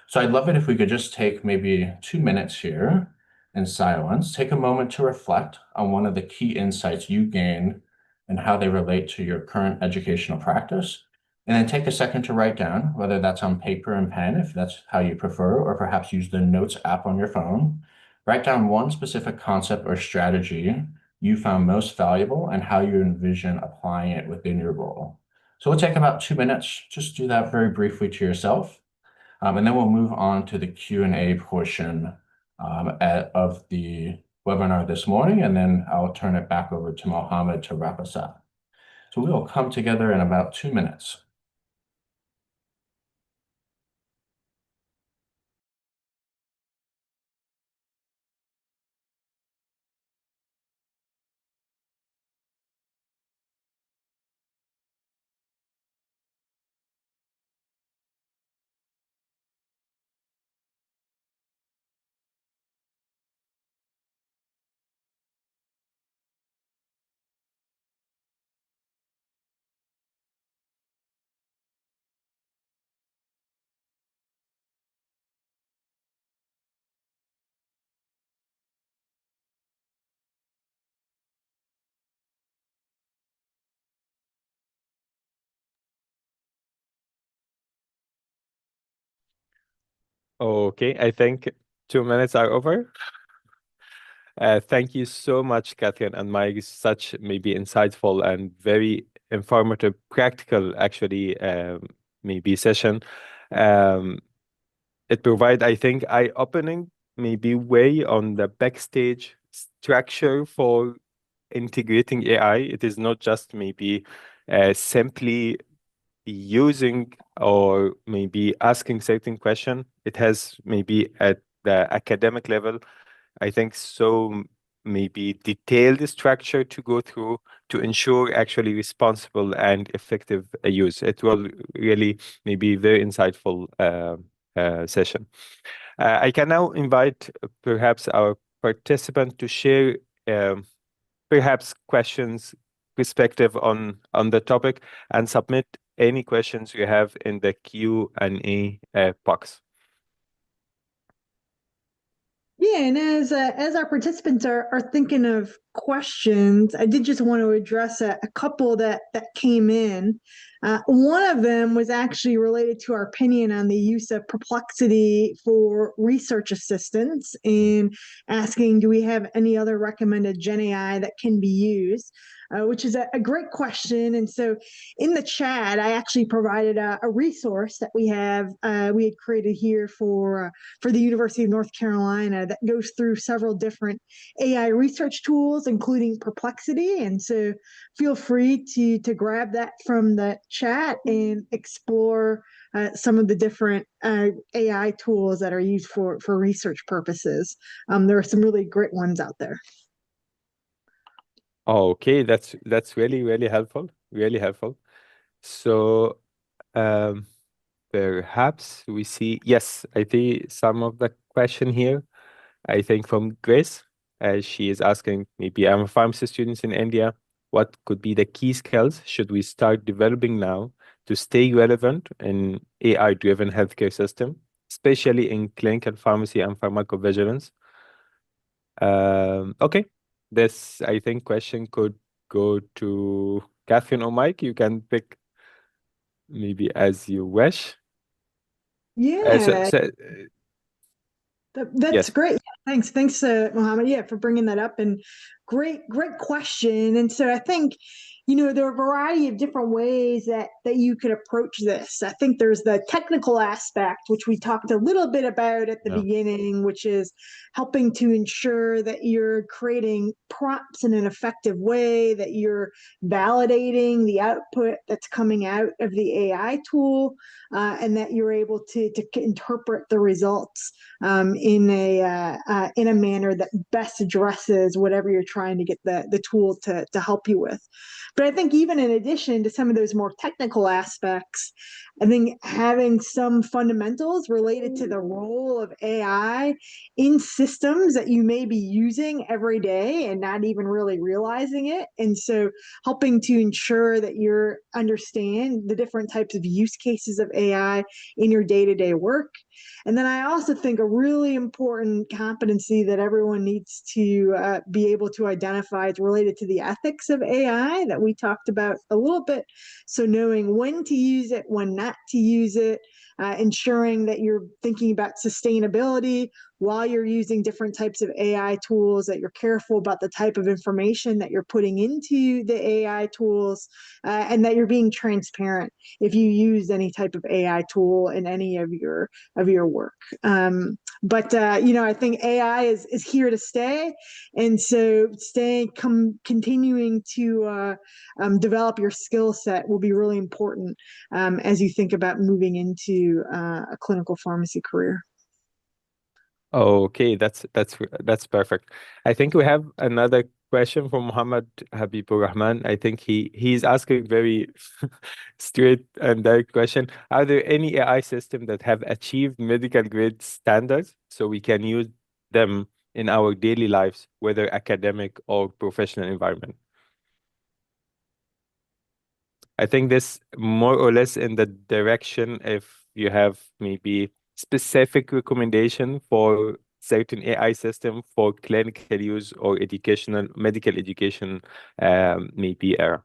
So I'd love it if we could just take maybe 2 minutes here in silence, take a moment to reflect on one of the key insights you gained and how they relate to your current educational practice. And then take a second to write down, whether that's on paper and pen, if that's how you prefer, or perhaps use the Notes app on your phone. Write down one specific concept or strategy you found most valuable and how you envision applying it within your role. So we'll take about 2 minutes. Just do that very briefly to yourself. And then we'll move on to the Q&A portion of the webinar this morning, and then I'll turn it back over to Mohamed to wrap us up. So we will come together in about 2 minutes. Okay, I think 2 minutes are over. Thank you so much, Catherine and Mike. Such maybe insightful and very informative, practical, actually, maybe session. It provides, I think, eye-opening maybe way on the backstage structure for integrating AI. It is not just maybe simply using or maybe asking certain question. It has maybe at the academic level, I think, so maybe detailed structure to go through to ensure actually responsible and effective use. It will really maybe very insightful session. I can now invite perhaps our participant to share perhaps questions, perspective on the topic, and submit any questions you have in the Q&A box. Yeah, and as our participants are thinking of questions, I did just want to address a couple that came in. One of them was actually related to our opinion on the use of Perplexity for research assistance, and asking, do we have any other recommended Gen AI that can be used? Which is a great question. And so in the chat, I actually provided a resource that we had created here for the University of North Carolina that goes through several different AI research tools, including Perplexity. And so feel free to grab that from the chat and explore some of the different AI tools that are used for research purposes. There are some really great ones out there. Okay, that's really, really helpful. Really helpful. So perhaps we see, yes, I think some of the question here, I think from Grace, she is asking, maybe I'm a pharmacy student in India. What could be the key skills should we start developing now to stay relevant in AI-driven healthcare system, especially in clinical pharmacy and pharmacovigilance? Okay, this, I think, question could go to Catherine or Mike. You can pick maybe as you wish. Yeah, So, that's yes. great. Yeah, thanks, Mohamed. Yeah, for bringing that up, and great question. And so I think, there are a variety of different ways that you could approach this. I think there's the technical aspect, which we talked a little bit about at the beginning, which is helping to ensure that you're creating prompts in an effective way, that you're validating the output that's coming out of the AI tool, and that you're able to interpret the results in a manner that best addresses whatever you're trying to get the tool to help you with. But I think even in addition to some of those more technical aspects, I think having some fundamentals related to the role of AI in systems that you may be using every day and not even really realizing it. And so helping to ensure that you understand the different types of use cases of AI in your day-to-day work. And then I also think a really important competency that everyone needs to be able to identify is related to the ethics of AI that we talked about a little bit. So knowing when to use it, when not to use it, ensuring that you're thinking about sustainability while you're using different types of AI tools, that you're careful about the type of information that you're putting into the AI tools, and that you're being transparent if you use any type of AI tool in any of your work. But I think AI is here to stay, and so continuing to develop your skill set will be really important as you think about moving into a clinical pharmacy career. Okay, that's perfect. I think we have another question from Mohamed Habibur Rahman. I think he's asking very straight and direct question. Are there any AI systems that have achieved medical grade standards so we can use them in our daily lives, whether academic or professional environment? I think this more or less in the direction if you have maybe specific recommendation for certain AI system for clinical use or medical education, maybe error.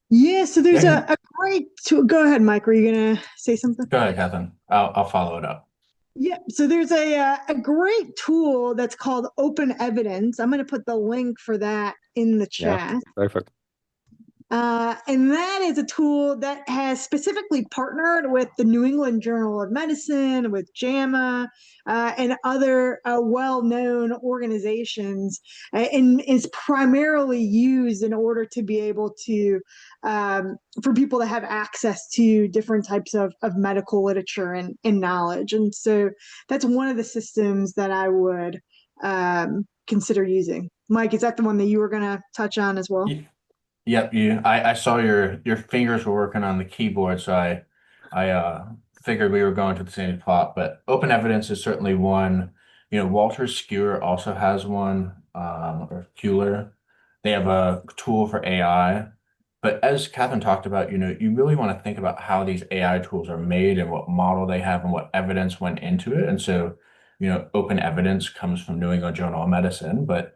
Yeah, so there's a great tool. Go ahead, Mike. Were you gonna say something? Go ahead, Catherine. I'll follow it up. Yeah, so there's a great tool that's called Open Evidence. I'm going to put the link for that in the chat. Yeah, perfect. And that is a tool that has specifically partnered with the New England Journal of Medicine, with JAMA, and other well-known organizations, and is primarily used in order to be able to, for people to have access to different types of medical literature and knowledge. And so that's one of the systems that I would consider using. Mike, is that the one that you were going to touch on as well? Yep, I saw your fingers were working on the keyboard, so I figured we were going to the same spot. But open evidence is certainly one. Walter Skewer also has one, or Kueller. They have a tool for AI. But as Catherine talked about, you really want to think about how these AI tools are made and what model they have and what evidence went into it. And so, open evidence comes from New England Journal of Medicine, but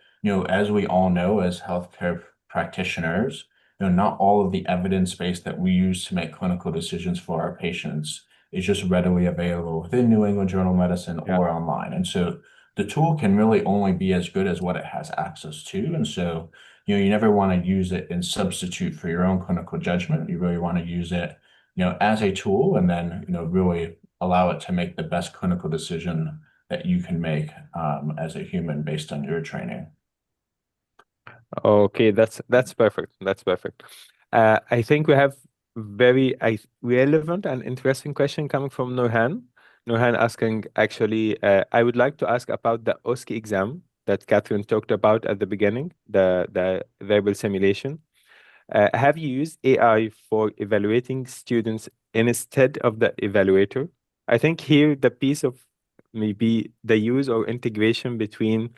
as we all know, as healthcare practitioners, not all of the evidence base that we use to make clinical decisions for our patients is just readily available within New England Journal of Medicine or online. And so the tool can really only be as good as what it has access to. And so, you never want to use it in substitute for your own clinical judgment. You really want to use it, as a tool and then, really allow it to make the best clinical decision that you can make as a human based on your training. Okay, that's perfect. That's perfect. I think we have very relevant and interesting question coming from Nurhan. Nurhan asking, actually, I would like to ask about the OSCE exam that Catherine talked about at the beginning, the variable simulation. Have you used AI for evaluating students instead of the evaluator? I think here the piece of maybe the use or integration between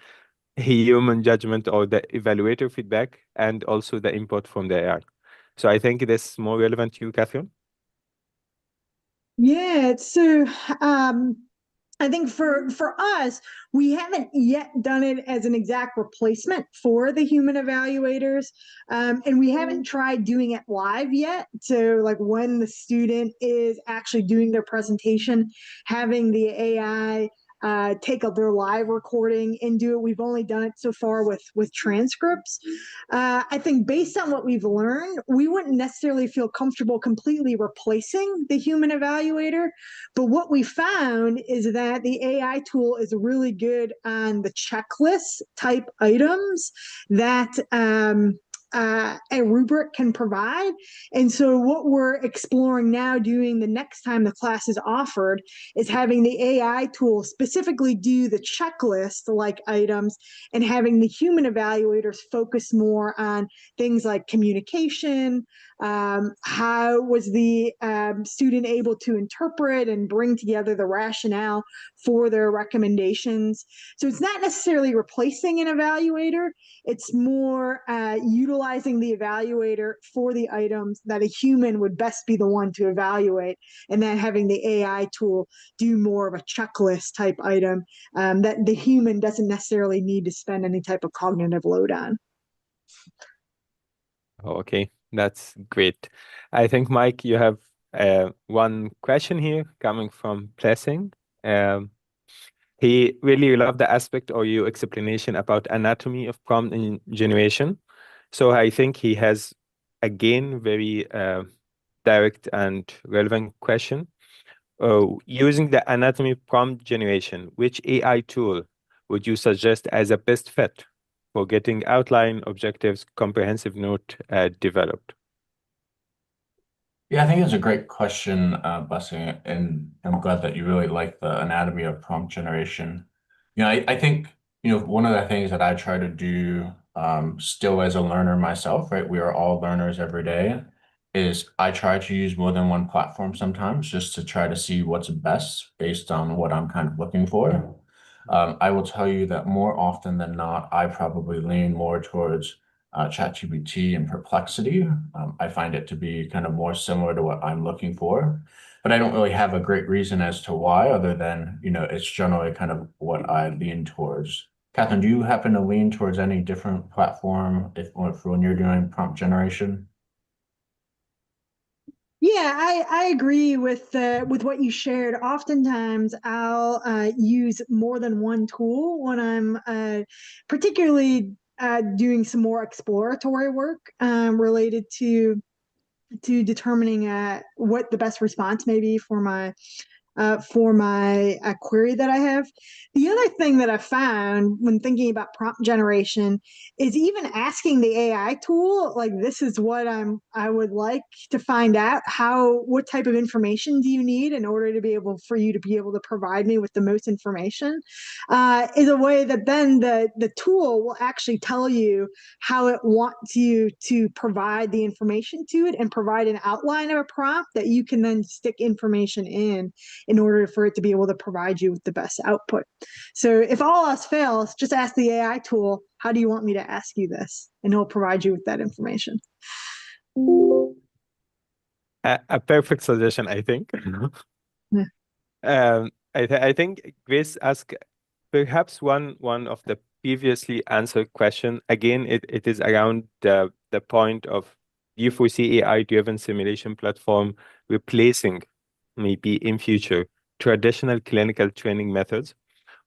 human judgment or the evaluator feedback and also the input from the AI. So I think this is more relevant to you, Catherine. Yeah, so I think for us, we haven't yet done it as an exact replacement for the human evaluators, and we haven't tried doing it live yet. So like when the student is actually doing their presentation, having the AI take up their live recording and do it. We've only done it so far with transcripts. I think based on what we've learned, we wouldn't necessarily feel comfortable completely replacing the human evaluator. But what we found is that the AI tool is really good on the checklist type items that a rubric can provide. And so what we're exploring now doing the next time the class is offered is having the AI tool specifically do the checklist like items and having the human evaluators focus more on things like communication, how was the student able to interpret and bring together the rationale for their recommendations. So it's not necessarily replacing an evaluator, it's more utilizing the evaluator for the items that a human would best be the one to evaluate, and then having the AI tool do more of a checklist type item that the human doesn't necessarily need to spend any type of cognitive load on. Okay, that's great. I think, Mike, you have one question here coming from Blessing. He really loved the aspect or your explanation about anatomy of prompt generation. So I think he has, again, very direct and relevant question. Using the anatomy prompt generation, which AI tool would you suggest as a best fit for getting outline, objectives, comprehensive note developed? Yeah, I think it's a great question, Blessing, and I'm glad that you really like the anatomy of prompt generation. I think, one of the things that I try to do still as a learner myself, right? We are all learners every day, is I try to use more than one platform sometimes just to try to see what's best based on what I'm kind of looking for. I will tell you that more often than not, I probably lean more towards ChatGPT and Perplexity. I find it to be kind of more similar to what I'm looking for, but I don't really have a great reason as to why, other than, it's generally kind of what I lean towards. Catherine, do you happen to lean towards any different platform if when you're doing prompt generation? Yeah, I agree with what you shared. Oftentimes, I'll use more than one tool when I'm particularly doing some more exploratory work related to determining what the best response may be for my for my query that I have. The other thing that I found when thinking about prompt generation is even asking the AI tool, like, this is what I would like to find out, what type of information do you need in order to be able for you to be able to provide me with the most information, is a way that then the tool will actually tell you how it wants you to provide the information to it and provide an outline of a prompt that you can then stick information in order for it to be able to provide you with the best output. So if all else fails, just ask the AI tool, how do you want me to ask you this? And it'll provide you with that information. A perfect suggestion, I think. Yeah. I think Grace asked perhaps one of the previously answered question. Again, it is around the point of, do you foresee AI-driven simulation platform replacing maybe in future traditional clinical training methods,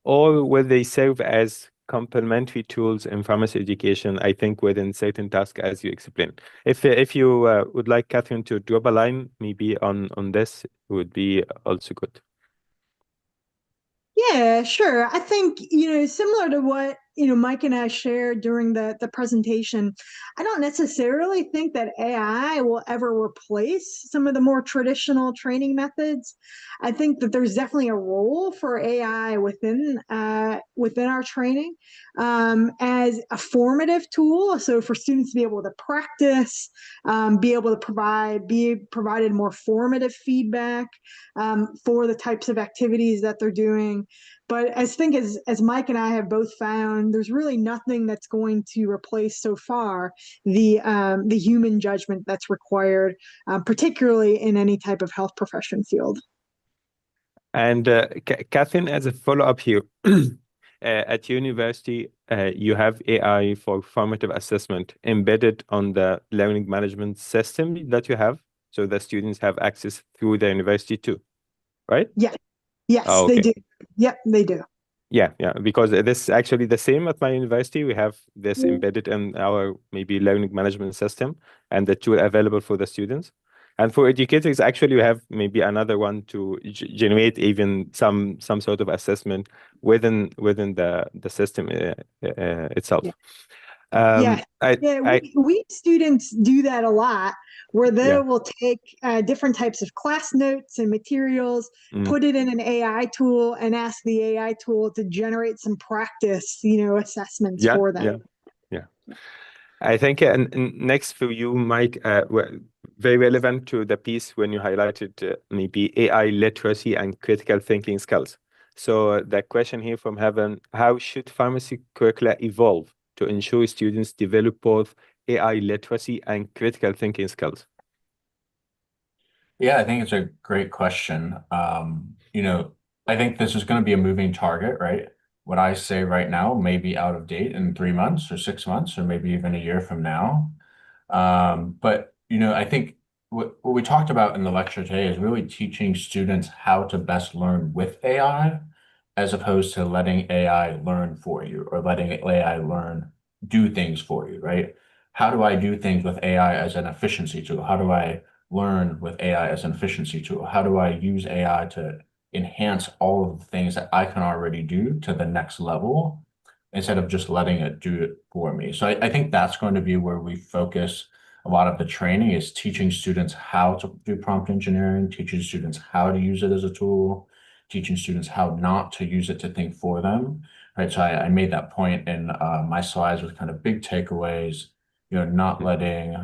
or will they serve as complementary tools in pharmacy education, I think within certain tasks, as you explained. If you would like Catherine to drop a line maybe on this, it would be also good. Yeah, sure. I think, similar to what, Mike and I shared during the presentation, I don't necessarily think that AI will ever replace some of the more traditional training methods. I think that there's definitely a role for AI within our training as a formative tool. So for students to be able to practice, be able to be provided more formative feedback for the types of activities that they're doing. But I think as Mike and I have both found, there's really nothing that's going to replace so far the human judgment that's required, particularly in any type of health profession field. And Catherine, as a follow-up here, at university, you have AI for formative assessment embedded on the learning management system that you have, so the students have access through the university too, right? Yeah. Yes, Oh, they okay. do. Yep, they do. Yeah, because this is actually the same at my university. We have this embedded in our maybe learning management system and the tool available for the students. And for educators, actually, we have maybe another one to generate even some sort of assessment within the system itself. Yeah. We students do that a lot, where they will take different types of class notes and materials, put it in an AI tool, and ask the AI tool to generate some practice, assessments for them. Yeah. I think next for you, Mike, very relevant to the piece when you highlighted maybe AI literacy and critical thinking skills. So the question here from Heaven, how should pharmacy curricula evolve to ensure students develop both AI literacy and critical thinking skills? Yeah, I think it's a great question. I think this is going to be a moving target, right? What I say right now may be out of date in 3 months or 6 months or maybe even a year from now. But I think what we talked about in the lecture today is really teaching students how to best learn with AI, as opposed to letting AI learn for you or letting AI do things for you, right? How do I do things with AI as an efficiency tool? How do I learn with AI as an efficiency tool? How do I use AI to enhance all of the things that I can already do to the next level instead of just letting it do it for me? So I think that's going to be where we focus a lot of the training, is teaching students how to do prompt engineering, teaching students how to use it as a tool, teaching students how not to use it to think for them, right? So I made that point in my slides with kind of big takeaways, not letting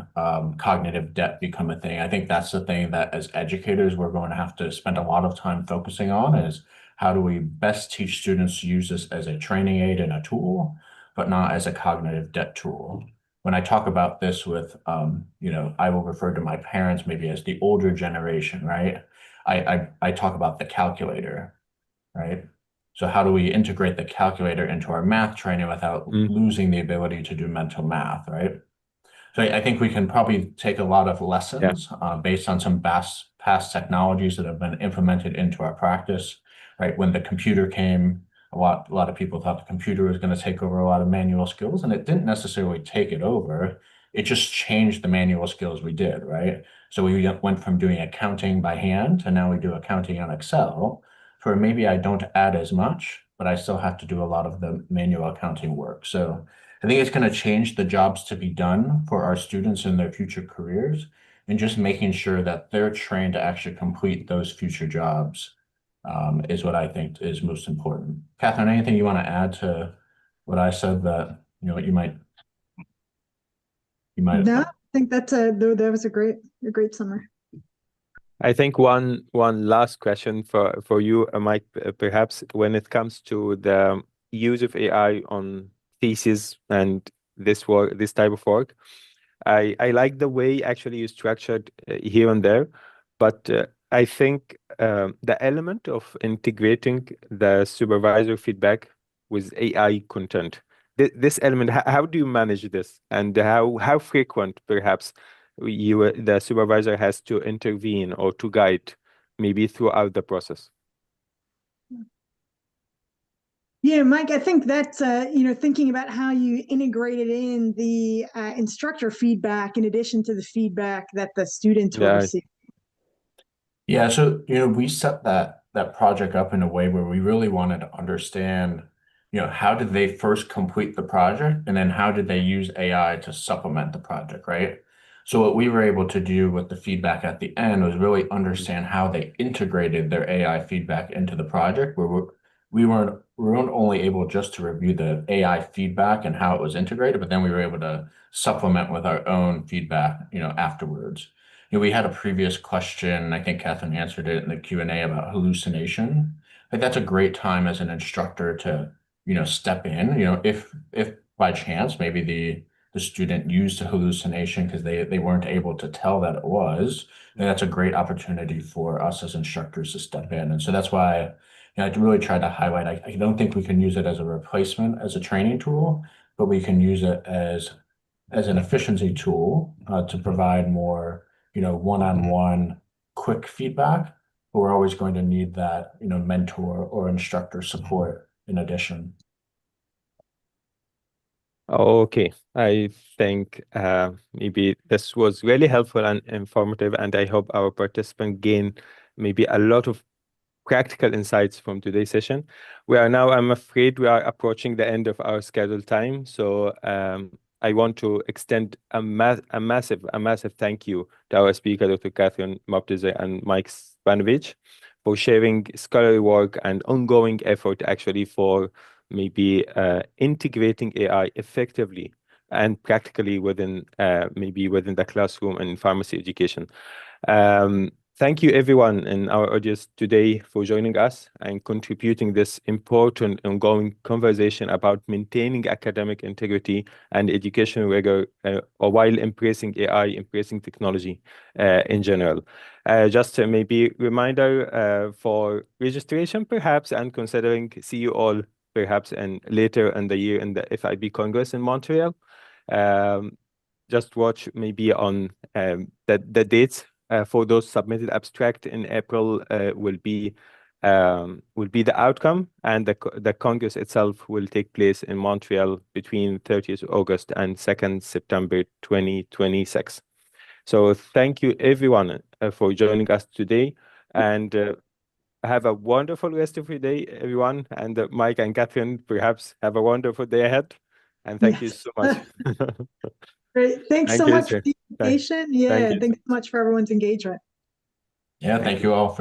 cognitive debt become a thing. I think that's the thing that as educators, we're going to have to spend a lot of time focusing on, is how do we best teach students to use this as a training aid and a tool, but not as a cognitive debt tool. When I talk about this with, I will refer to my parents maybe as the older generation, right? I talk about the calculator, right? So how do we integrate the calculator into our math training without losing the ability to do mental math, right? So I think we can probably take a lot of lessons based on some past technologies that have been implemented into our practice, right? When the computer came, a lot of people thought the computer was going to take over a lot of manual skills, and it didn't necessarily take it over. it just changed the manual skills we did, right? So we went from doing accounting by hand to now we do accounting on Excel. For maybe I don't add as much, but I still have to do a lot of the manual accounting work. So I think it's going to change the jobs to be done for our students in their future careers and just making sure that they're trained to actually complete those future jobs is what I think is most important. Catherine, anything you want to add to what I said that you might No, I think that was a great summary. I think one last question for you, Mike, perhaps when it comes to the use of AI on thesis and this type of work. I like the way actually you structured here and there, but I think the element of integrating the supervisor feedback with AI content, this element, how do you manage this, and how frequent perhaps the supervisor has to intervene or to guide maybe throughout the process? Yeah, Mike, I think that's, thinking about how you integrated in the instructor feedback in addition to the feedback that the students were Yeah. receiving. Yeah, so we set that project up in a way where we really wanted to understand, how did they first complete the project, and then how did they use AI to supplement the project, right? So what we were able to do with the feedback at the end was really understand how they integrated their AI feedback into the project, where we weren't only able just to review the AI feedback and how it was integrated, but then we were able to supplement with our own feedback, afterwards. We had a previous question, I think Catherine answered it in the Q&A about hallucination. Like that's a great time as an instructor to, step in, if by chance maybe the student used a hallucination because they weren't able to tell that it was, and that's a great opportunity for us as instructors to step in. And so that's why I really tried to highlight, I don't think we can use it as a replacement as a training tool, but we can use it as an efficiency tool to provide more one-on-one quick feedback, but we're always going to need that, mentor or instructor support in addition. Okay, I think maybe this was really helpful and informative, and I hope our participant gain maybe a lot of practical insights from today's session. I'm afraid we are approaching the end of our scheduled time. So I want to extend a massive thank you to our speaker, Dr. Catherine Mobteze and Mike Spanovich, for sharing scholarly work and ongoing effort actually for maybe integrating AI effectively and practically within the classroom and in pharmacy education. Thank you everyone in our audience today for joining us and contributing this important ongoing conversation about maintaining academic integrity and educational rigor while embracing AI, embracing technology in general. Just maybe reminder for registration perhaps, and considering see you all perhaps later in the year in the FIB Congress in Montreal. Just watch maybe on the dates for those submitted abstract in April will be the outcome, and the Congress itself will take place in Montreal between 30th August and 2nd September 2026. So thank you everyone for joining us today, and have a wonderful rest of your day, everyone. And Mike and Catherine, perhaps have a wonderful day ahead. And thank you so much. Great. Thanks so much for the invitation. Yeah, Thank you. thanks so much for everyone's engagement. Yeah, thank you all for